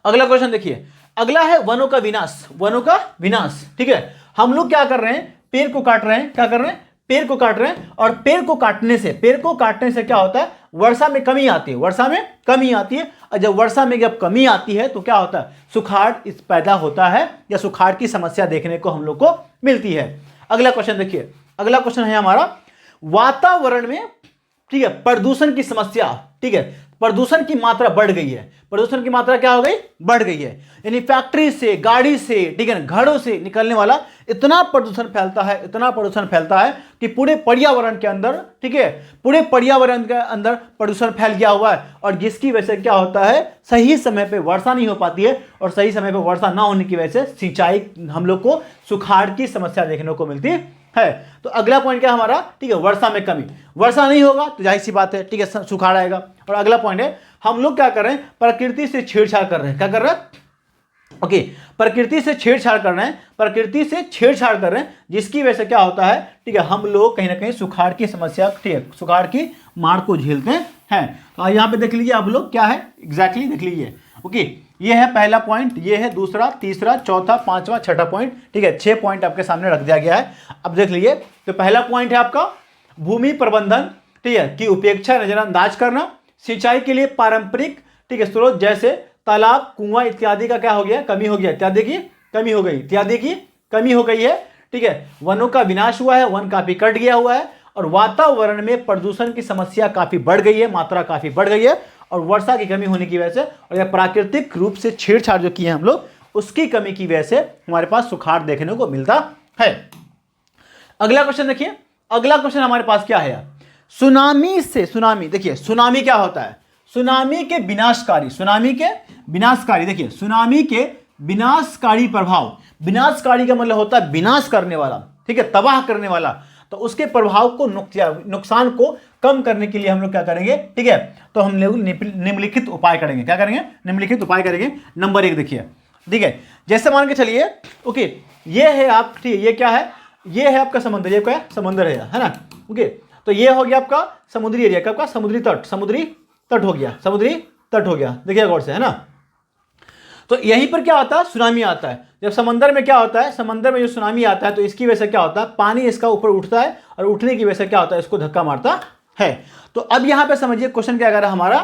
Speaker 1: अगला क्वेश्चन देखिए, अगला है वनों का विनाश, वनों का विनाश। ठीक है, हम लोग क्या कर रहे हैं, पेड़ को काट रहे हैं, क्या कर रहे हैं, पेड़ को काट रहे हैं, और पेड़ को काटने से क्या होता है, वर्षा में कमी आती है, वर्षा में कमी आती है, और जब वर्षा में जब कमी आती है तो क्या होता है, सुखाड़ इस पैदा होता है या सुखाड़ की समस्या देखने को हम लोग को मिलती है। अगला क्वेश्चन देखिए, अगला क्वेश्चन है हमारा वातावरण में ठीक है प्रदूषण की समस्या। ठीक है, प्रदूषण की मात्रा बढ़ गई है, प्रदूषण की मात्रा क्या हो गई, बढ़ गई है, यानी फैक्ट्री से, गाड़ी से, ठीक है, घरों से निकलने वाला इतना प्रदूषण फैलता है, इतना प्रदूषण फैलता है कि पूरे पर्यावरण के अंदर, ठीक है, पूरे पर्यावरण के अंदर प्रदूषण फैल गया हुआ है, और जिसकी वजह से क्या होता है, सही समय पे वर्षा नहीं हो पाती है, और सही समय पे वर्षा ना होने की वजह से सिंचाई, हम लोग को सुखाड़ की समस्या देखने को मिलती है। तो अगला पॉइंट क्या हमारा, ठीक है, वर्षा में कमी, वर्षा नहीं होगा तो जाहिर सी बात है, ठीक है, सुखाड़ आएगा। और अगला पॉइंट है, हम लोग क्या कर रहे हैं, प्रकृति से छेड़छाड़ कर रहे हैं, क्या कर रहे हैं, ओके, प्रकृति से छेड़छाड़ कर रहे हैं, प्रकृति से छेड़छाड़ कर रहे हैं, जिसकी वजह से क्या होता है, ठीक है, हम लोग कहीं ना कहीं सुखाड़ की समस्या, ठीक है, सुखाड़ की मार को झेलते हैं। तो यहाँ पे देख लीजिए आप लोग क्या है एग्जैक्टली देख लीजिए। ओके, ये है पहला पॉइंट, ये है दूसरा, तीसरा, चौथा, पांचवा, छठा पॉइंट, ठीक है, 6 पॉइंट आपके सामने रख दिया गया है। अब देख लीजिए, तो पहला पॉइंट है आपका भूमि प्रबंधन, ठीक है, की उपेक्षा, नजरअंदाज करना, सिंचाई के लिए पारंपरिक, ठीक है, स्रोत जैसे तालाब, कुआं इत्यादि का क्या हो गया, कमी हो गया, इत्यादि की कमी हो गई, इत्यादि की कमी हो गई है। ठीक है, वनों का विनाश हुआ है, वन काफी कट गया हुआ है, और वातावरण में प्रदूषण की समस्या काफी बढ़ गई है, मात्रा काफी बढ़ गई है, और वर्षा की कमी होने की वजह से, और यह प्राकृतिक रूप से छेड़छाड़ जो किए हम लोग, उसकी कमी की वजह से हमारे पास सुखाड़ देखने को मिलता है। अगला क्वेश्चन देखिए, अगला क्वेश्चन हमारे पास क्या है, सुनामी से, सुनामी देखिए, सुनामी क्या होता है, सुनामी के विनाशकारी, सुनामी के विनाशकारी, देखिए सुनामी के विनाशकारी प्रभाव, विनाशकारी का मतलब होता है विनाश करने वाला, ठीक है, तबाह करने वाला, तो उसके प्रभाव को, नुकसान को कम करने के लिए हम लोग क्या करेंगे, ठीक है, तो हम लोग निम्नलिखित उपाय करेंगे, क्या करेंगे, निम्नलिखित उपाय करेंगे। नंबर 1 देखिए, ठीक है, जैसे मान के चलिए, ओके, ये है आप, ठीक है, ये क्या है, ये है आपका समुद्र, ये क्या है, समुद्र है ना, ओके, तो ये हो गया आपका समुद्री एरिया, क्या आपका समुद्री तट, समुद्री तट हो गया, समुद्री तट हो गया, देखिए गौर से, है ना। तो यहीं पर क्या होता है, सुनामी आता है। जब समंदर में क्या होता है, समंदर में जो सुनामी आता है, तो इसकी वजह से क्या होता है, पानी इसका ऊपर उठता है, और उठने की वजह से क्या होता है, इसको धक्का मारता है। तो अब यहां पे समझिए क्वेश्चन क्या कर रहा है हमारा,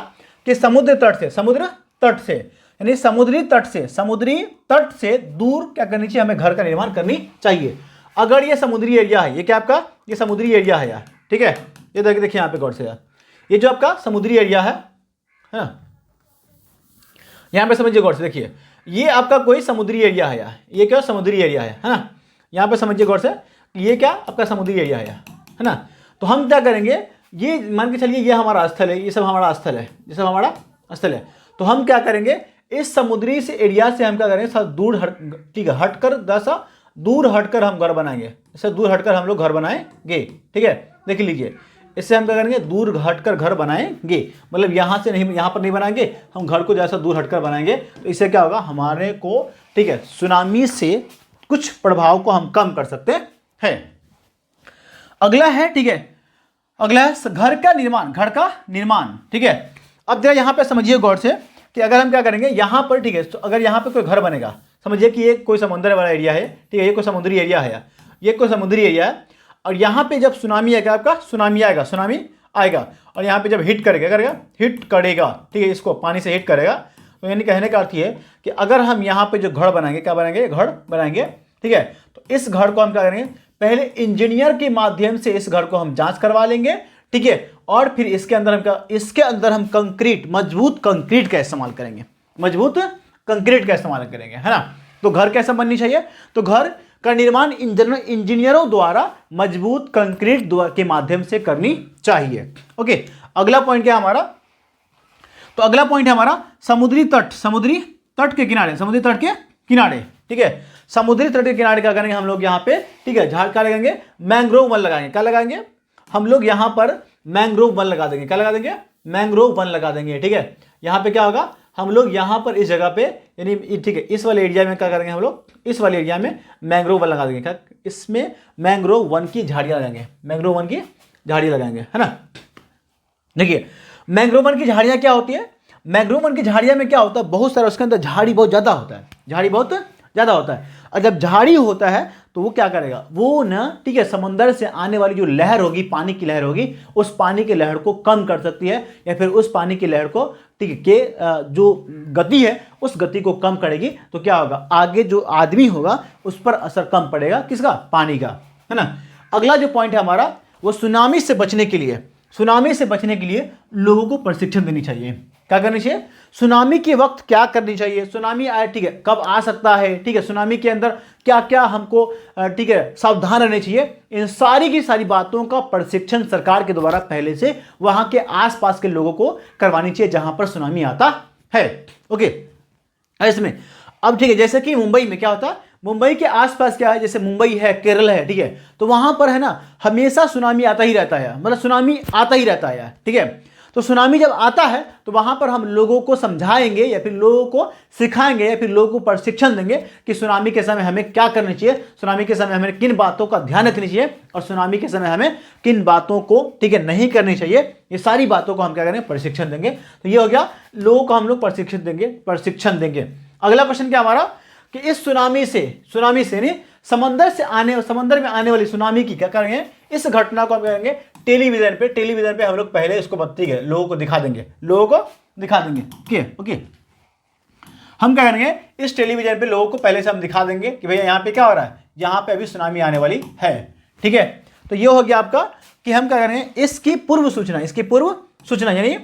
Speaker 1: कि समुद्र तट से, समुद्र तट से, यानी समुद्री तट से, समुद्री तट से दूर क्या करनी चाहिए, हमें घर का निर्माण करनी चाहिए। अगर ये समुद्री एरिया है, ये क्या आपका, ये समुद्री एरिया है यार, ठीक है, ये देखिए यहाँ पे गौर से यार, ये जो आपका समुद्री एरिया है ना, यहाँ पे समझिए गौर से, देखिए ये आपका कोई समुद्री एरिया है यार, ये क्या समुद्री एरिया है ना, यहाँ पे समझिए गौर से, ये क्या आपका समुद्री एरिया है ना। तो हम क्या करेंगे, ये मान के चलिए ये हमारा स्थल है, ये सब हमारा स्थल है, ये सब हमारा स्थल है, तो हम क्या करेंगे, इस समुद्री से एरिया से हम क्या करेंगे, सब दूर हट, ठीक है, हटकर, दसा दूर हटकर हम घर बनाएंगे, इससे दूर हटकर हम लोग घर बनाएंगे, ठीक है, देख लीजिए, इससे हम क्या करेंगे, दूर हटकर घर बनाएंगे, मतलब यहाँ से नहीं, यहाँ पर नहीं बनाएंगे, हम घर को जैसा दूर हटकर बनाएंगे, तो इससे क्या होगा, हमारे को, ठीक है, सुनामी से कुछ प्रभाव को हम कम कर सकते हैं। अगला है, ठीक है, अगला है घर का निर्माण, घर का निर्माण, ठीक है। अब जरा यहाँ पे समझिए गौर से, कि अगर हम क्या करेंगे यहाँ पर, ठीक है, तो अगर यहाँ पे कोई घर बनेगा, समझिए कि ये कोई समुद्र वाला एरिया है, ठीक है, ये कोई समुद्री एरिया है, ये कोई समुद्री एरिया है, और यहाँ पे जब सुनामी आएगा, आपका सुनामी आएगा, सुनामी आएगा, और यहाँ पे जब हिट करेगा, करेगा हिट करेगा, ठीक है, इसको पानी से हिट करेगा, तो यानी कहने का अर्थ ये है कि अगर हम यहाँ पे जो घर बनाएंगे, क्या बनाएंगे, घर बनाएंगे, ठीक है, तो इस घर को हम क्या करेंगे, पहले इंजीनियर के माध्यम से इस घर को हम जांच करवा लेंगे, ठीक है, और फिर इसके अंदर हम कंक्रीट, मजबूत कंक्रीट का इस्तेमाल करेंगे, मजबूत कंक्रीट का इस्तेमाल करेंगे, है ना। तो घर कैसा बननी चाहिए, तो घर का निर्माण इंजीनियरों द्वारा मजबूत कंक्रीट के माध्यम से करनी चाहिए। ओके, अगला पॉइंट क्या है हमारा, तो अगला पॉइंट है हमारा समुद्री तट, समुद्री तट के किनारे, समुद्री तट के किनारे, ठीक है, समुद्री तट के किनारे क्या करेंगे हम लोग यहाँ पे, ठीक है, झाड़ क्या लगाएंगे, मैंग्रोव वन लगाएंगे, क्या लगाएंगे हम लोग यहाँ पर, मैंग्रोव वन लगा देंगे, क्या लगा देंगे, मैंग्रोव वन लगा देंगे, ठीक है। यहाँ पे क्या होगा, हम लोग यहाँ पर इस जगह पे यानी ठीक है इस वाले एरिया में क्या करेंगे, हम लोग इस वाले एरिया में मैंग्रोव वन लगा देंगे। क्या इसमें मैंग्रोव वन की झाड़ियाँ लगाएंगे, मैंग्रोव वन की झाड़ियाँ लगाएंगे, है ना। देखिए मैंग्रोव वन की झाड़ियाँ क्या होती है, मैंग्रोव वन की झाड़ियाँ में क्या होता है, बहुत सारा उसके अंदर झाड़ी बहुत ज़्यादा होता है, झाड़ी बहुत ज़्यादा होता है। और जब झाड़ी होता है तो वो क्या करेगा, वो ना ठीक है समंदर से आने वाली जो लहर होगी, पानी की लहर होगी, उस पानी की लहर को कम कर सकती है, या फिर उस पानी की लहर को ठीक है के जो गति है उस गति को कम करेगी। तो क्या होगा, आगे जो आदमी होगा उस पर असर कम पड़ेगा, किसका, पानी का, है ना। अगला जो पॉइंट है हमारा वो सुनामी से बचने के लिए, सुनामी से बचने के लिए लोगों को प्रशिक्षण देनी चाहिए। क्या करनी चाहिए, सुनामी के वक्त क्या करनी चाहिए, सुनामी आए ठीक है कब आ सकता है, ठीक है सुनामी के अंदर क्या क्या हमको ठीक है सावधान रहना चाहिए, इन सारी की सारी बातों का प्रशिक्षण सरकार के द्वारा पहले से वहां के आसपास के लोगों को करवानी चाहिए जहां पर सुनामी आता है। ओके इसमें अब ठीक है जैसे कि मुंबई में क्या होता है, मुंबई के आसपास क्या है, जैसे मुंबई है, केरल है, ठीक है, तो वहां पर है ना हमेशा सुनामी आता ही रहता है, मतलब सुनामी आता ही रहता है, ठीक है। तो सुनामी जब आता है तो वहां पर हम लोगों को समझाएंगे या फिर लोगों को सिखाएंगे या फिर लोगों को प्रशिक्षण देंगे कि सुनामी के समय हमें क्या करना चाहिए, सुनामी के समय हमें किन बातों का ध्यान रखनी चाहिए और सुनामी के समय हमें किन बातों को ठीक है नहीं करनी चाहिए। ये सारी बातों को हम क्या करेंगे, प्रशिक्षण देंगे। तो ये हो गया लोगों को हम लोग प्रशिक्षण देंगे। अगला क्वेश्चन क्या हमारा कि इस सुनामी से नहीं समंदर में आने वाली सुनामी की क्या करेंगे, इस घटना को हम करेंगे टेलीविजन पे हम लोग पहले इसको बत्ती के लोगों को दिखा देंगे, ओके। हम क्या करेंगे, इस टेलीविजन पे लोगों को पहले से हम दिखा देंगे कि भैया यहाँ पे क्या हो रहा है, यहाँ पे अभी सुनामी आने वाली है, ठीक है। तो ये हो गया आपका कि हम क्या करेंगे, इसकी पूर्व सूचना यानी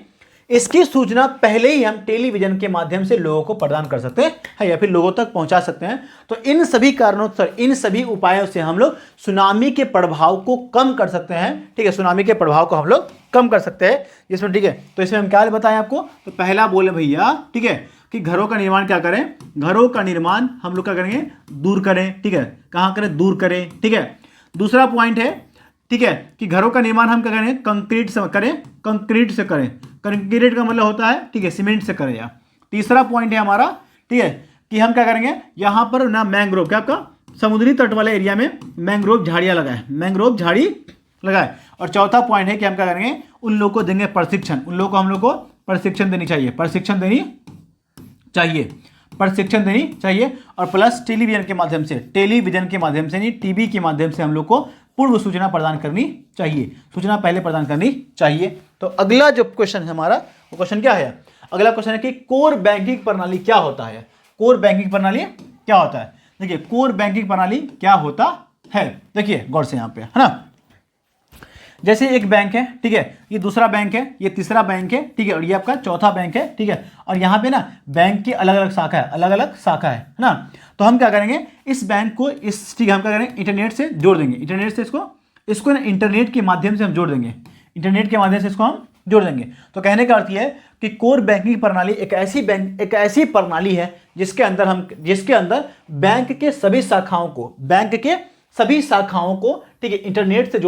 Speaker 1: इसकी सूचना पहले ही हम टेलीविजन के माध्यम से लोगों को प्रदान कर सकते हैं या फिर लोगों तक पहुंचा सकते हैं। तो इन सभी कारणों से, इन सभी उपायों से हम लोग सुनामी के प्रभाव को कम कर सकते हैं, ठीक है, सुनामी के प्रभाव को हम लोग कम कर सकते हैं इसमें, ठीक है। तो इसमें हम क्या बताएं आपको, तो पहला बोले भैया ठीक है कि घरों का निर्माण क्या करें, घरों का निर्माण हम लोग क्या करेंगे, दूर करें, ठीक है, कहाँ करें, दूर करें, ठीक है। दूसरा पॉइंट है ठीक है कि घरों का निर्माण हम क्या करेंगे, कंक्रीट से करें, कंक्रीट का मतलब होता है ठीक है सीमेंट से करें। या तीसरा पॉइंट है हमारा ठीक है कि हम क्या करेंगे, यहां पर ना मैंग्रोव क्या आपका समुद्री तट वाले एरिया में मैंग्रोव झाड़ियां लगाए, मैंग्रोव झाड़ी लगाए। और चौथा पॉइंट है कि हम क्या करेंगे, उन लोगों को देंगे प्रशिक्षण, उन लोगों को हम लोग को प्रशिक्षण देनी चाहिए, प्रशिक्षण देनी चाहिए। और प्लस टेलीविजन के माध्यम से नहीं, टीवी के माध्यम से हम लोग को पूर्व सूचना प्रदान करनी चाहिए, सूचना पहले प्रदान करनी चाहिए। तो अगला जो क्वेश्चन है हमारा वो क्वेश्चन क्या है, अगला क्वेश्चन है कि कोर बैंकिंग प्रणाली क्या होता है, कोर बैंकिंग प्रणाली क्या होता है। देखिए कोर बैंकिंग प्रणाली क्या होता है, देखिए गौर से यहाँ पे, है ना। जैसे एक बैंक है ठीक है, ये दूसरा बैंक है, ये तीसरा बैंक है, ठीक है, और ये आपका चौथा बैंक है, ठीक है। और यहाँ पे ना बैंक की अलग अलग शाखा है ना। तो हम क्या करेंगे, इस बैंक को इस ठीक है हम क्या करेंगे, इंटरनेट से जोड़ देंगे, इंटरनेट से इसको ना इंटरनेट के माध्यम से हम जोड़ देंगे, इंटरनेट के माध्यम से इसको हम जोड़ देंगे। तो कहने का अर्थ यह है कि कोर बैंकिंग प्रणाली एक ऐसी प्रणाली है जिसके अंदर बैंक के सभी शाखाओं को ठीक है इंटरनेट से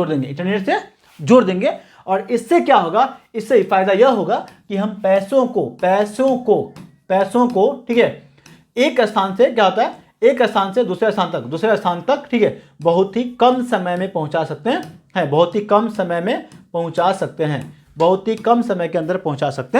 Speaker 1: जोड़ देंगे। और इससे क्या होगा, इससे फायदा यह होगा कि हम पैसों को ठीक है एक स्थान से क्या होता है, एक स्थान से दूसरे स्थान तक ठीक है बहुत ही कम समय में पहुंचा सकते हैं, बहुत ही कम समय के अंदर पहुंचा सकते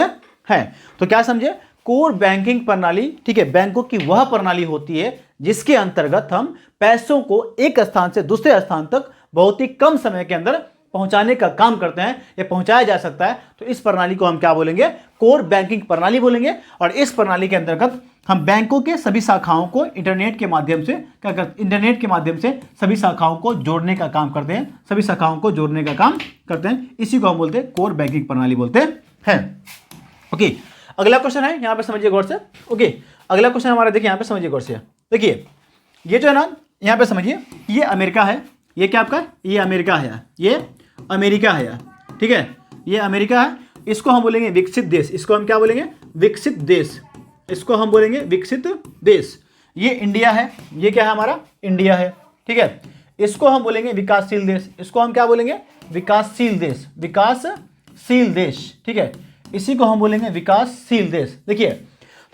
Speaker 1: हैं। तो क्या समझे, कोर बैंकिंग प्रणाली ठीक है बैंकों की वह प्रणाली होती है जिसके अंतर्गत हम पैसों को एक स्थान से दूसरे स्थान तक बहुत ही कम समय के अंदर पहुंचाने का काम करते हैं या पहुंचाया जा सकता है। तो इस प्रणाली को हम क्या बोलेंगे, कोर बैंकिंग प्रणाली बोलेंगे। और इस प्रणाली के अंतर्गत हम बैंकों के सभी शाखाओं को इंटरनेट के माध्यम से सभी शाखाओं को जोड़ने का काम करते हैं, इसी को हम बोलते हैं कोर बैंकिंग प्रणाली बोलते हैं। ओके अगला क्वेश्चन है, यहाँ पे समझिए गौर से। ओके अगला क्वेश्चन हमारा देखिए यहाँ पे समझिए गौर से। देखिए ये जो है ना, यहाँ पे समझिए ये अमेरिका है, ये क्या आपका, ये अमेरिका है, ये अमेरिका है, ठीक है, ये अमेरिका है। इसको हम बोलेंगे विकसित देश, इसको हम क्या बोलेंगे, विकसित देश, इसको हम बोलेंगे विकसित देश। ये इंडिया है, ये क्या है हमारा, इंडिया है, ठीक है। इसको हम बोलेंगे विकासशील देश, इसको हम क्या बोलेंगे, विकासशील देश, ठीक है। इसी को हम बोलेंगे विकासशील देश। देखिए,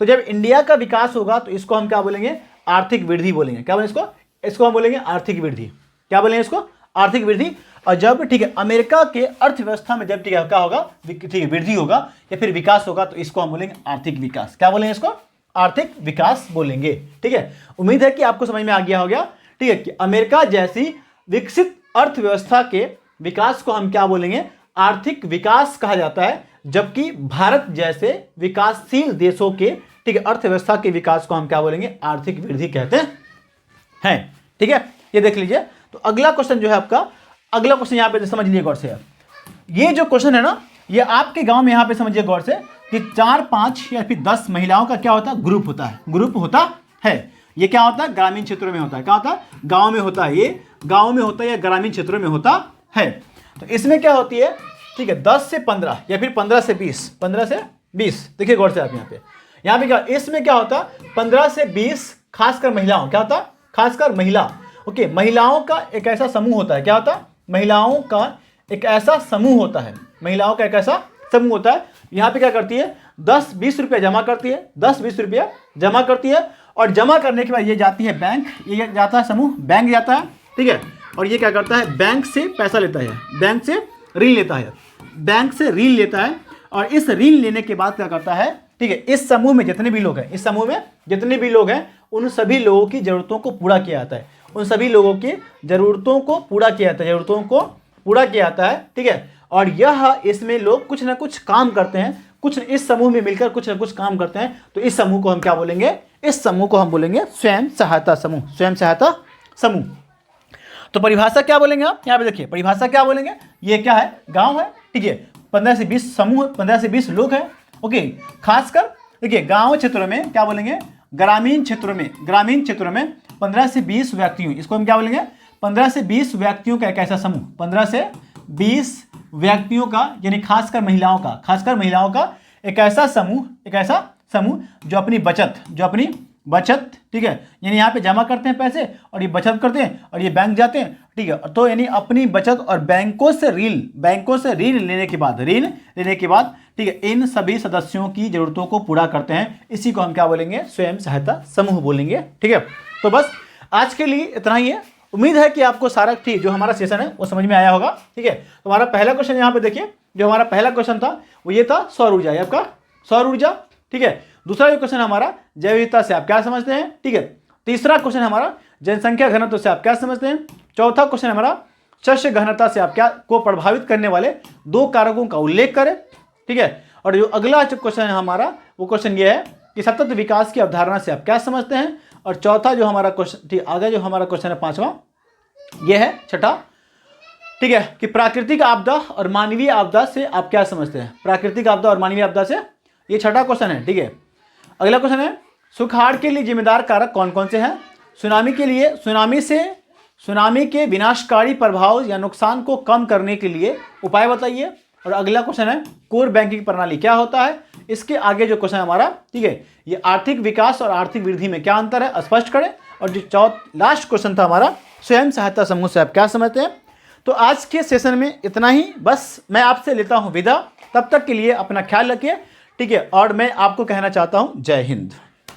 Speaker 1: तो जब इंडिया का विकास होगा तो इसको हम क्या बोलेंगे, आर्थिक वृद्धि बोलेंगे। क्या बोलेंगे इसको हम बोलेंगे आर्थिक वृद्धि। क्या बोलेंगे इसको, आर्थिक वृद्धि। और जब ठीक है अमेरिका के अर्थव्यवस्था में जब ठीक है क्या होगा, ठीक है वृद्धि होगा या फिर विकास होगा तो इसको हम बोलेंगे आर्थिक विकास। क्या बोलेंगे इसको, आर्थिक विकास बोलेंगे। ठीक है, उम्मीद है कि आपको समझ में आ गया होगा। ठीक है, कि अमेरिका जैसी विकसित अर्थव्यवस्था के विकास को हम क्या बोलेंगे, आर्थिक विकास कहा जाता है, जबकि भारत जैसे विकासशील देशों के ठीक है अर्थव्यवस्था के विकास को हम क्या बोलेंगे, आर्थिक वृद्धि कहते हैं। ठीक है, ये देख लीजिए। तो अगला क्वेश्चन जो है आपका, अगला क्वेश्चन यहाँ पे समझ लीजिए गौर से। ये जो क्वेश्चन है ना, ये आपके गांव में यहाँ पे समझिए गौर से कि 4, 5 या फिर 10 महिलाओं का क्या होता है, ग्रुप होता है। ग्रुप होता है, ये क्या होता है, ग्रामीण क्षेत्रों में होता है। क्या होता है, गांव में होता है, ये गांव में होता है या ग्रामीण क्षेत्रों में होता है। तो इसमें क्या होती है, ठीक है 10 से 15 या फिर 15 से 20, 15 से 20। देखिए गौर से आप यहाँ पे क्या, इसमें क्या होता है 15 से 20 खासकर महिलाओं, क्या होता है, खासकर महिला। ओके, महिलाओं का एक ऐसा समूह होता है। क्या होता है, महिलाओं का एक ऐसा समूह होता है। महिलाओं का एक ऐसा समूह होता है। यहाँ पे क्या करती है, 10-20 रुपया जमा करती है, 10-20 रुपया जमा करती है। और जमा करने के बाद ये जाती है बैंक, ये जाता है समूह बैंक जाता है। ठीक है, और ये क्या करता है, बैंक से पैसा लेता है, बैंक से ऋण लेता है, बैंक से ऋण लेता है। और इस ऋण लेने के बाद क्या करता है, ठीक है, इस समूह में जितने भी लोग हैं, इस समूह में जितने भी लोग हैं, उन सभी लोगों की जरूरतों को पूरा किया जाता है। उन सभी लोगों की जरूरतों को पूरा किया जाता है, जरूरतों को पूरा किया जाता है। ठीक है, और यह इसमें लोग कुछ ना कुछ काम करते हैं, कुछ इस समूह में मिलकर कुछ ना कुछ काम करते हैं। तो इस समूह को हम क्या बोलेंगे, इस समूह को हम बोलेंगे स्वयं सहायता समूह, स्वयं सहायता समूह। तो परिभाषा क्या बोलेंगे आप, यहाँ पे देखिए परिभाषा क्या बोलेंगे, ये क्या है, गांव है। ठीक है, 15 से 20 समूह, 15 से 20 लोग हैं। ओके, खासकर देखिए गांव क्षेत्रों में क्या बोलेंगे, ग्रामीण क्षेत्रों में 15 से 20 व्यक्तियों, इसको हम क्या बोलेंगे, 15 से 20 व्यक्तियों का एक ऐसा समूह, 15 से 20 व्यक्तियों का, यानी खासकर महिलाओं का एक ऐसा समूह जो अपनी बचत, ठीक है, यानी यहाँ पे जमा करते हैं पैसे और ये बचत करते हैं और ये बैंक जाते हैं। ठीक है, तो यानी अपनी बचत और बैंकों से ऋण लेने के बाद ठीक है इन सभी सदस्यों की जरूरतों को पूरा करते हैं। इसी को हम क्या बोलेंगे, स्वयं सहायता समूह बोलेंगे। ठीक है, तो बस आज के लिए इतना ही है। उम्मीद है कि आपको सारा ठीक जो हमारा सेशन है वो समझ में आया होगा। ठीक है, तो हमारा पहला क्वेश्चन यहाँ पे देखिए, जो हमारा पहला क्वेश्चन था वो ये था सौर ऊर्जा, ये आपका सौर ऊर्जा। ठीक है, दूसरा जो क्वेश्चन हमारा जैव विविधता से आप क्या समझते हैं। ठीक है, तीसरा क्वेश्चन हमारा जनसंख्या घनत्व से आप क्या समझते हैं। चौथा क्वेश्चन हमारा शस्य घनता से आप क्या को प्रभावित करने वाले 2 कारकों का उल्लेख करें। ठीक है, और जो अगला क्वेश्चन है हमारा वो क्वेश्चन ये है कि सतत विकास की अवधारणा से आप क्या समझते हैं। और चौथा जो हमारा क्वेश्चन, ठीक आगे जो हमारा क्वेश्चन है पांचवा, ये है छठा, ठीक है, कि प्राकृतिक आपदा और मानवीय आपदा से आप क्या समझते हैं। प्राकृतिक आपदा और मानवीय आपदा से, ये छठा क्वेश्चन है। ठीक है, अगला क्वेश्चन है सुखाड़ के लिए जिम्मेदार कारक कौन कौन से हैं। सुनामी के विनाशकारी प्रभाव या नुकसान को कम करने के लिए उपाय बताइए। और अगला क्वेश्चन है कोर बैंकिंग प्रणाली क्या होता है। इसके आगे जो क्वेश्चन है हमारा, ठीक है, ये आर्थिक विकास और आर्थिक वृद्धि में क्या अंतर है स्पष्ट करें। और जो लास्ट क्वेश्चन था हमारा स्वयं सहायता समूह से आप क्या समझते हैं। तो आज के सेशन में इतना ही, बस मैं आपसे लेता हूं विदा। तब तक के लिए अपना ख्याल रखिए। ठीक है, और मैं आपको कहना चाहता हूं जय हिंद।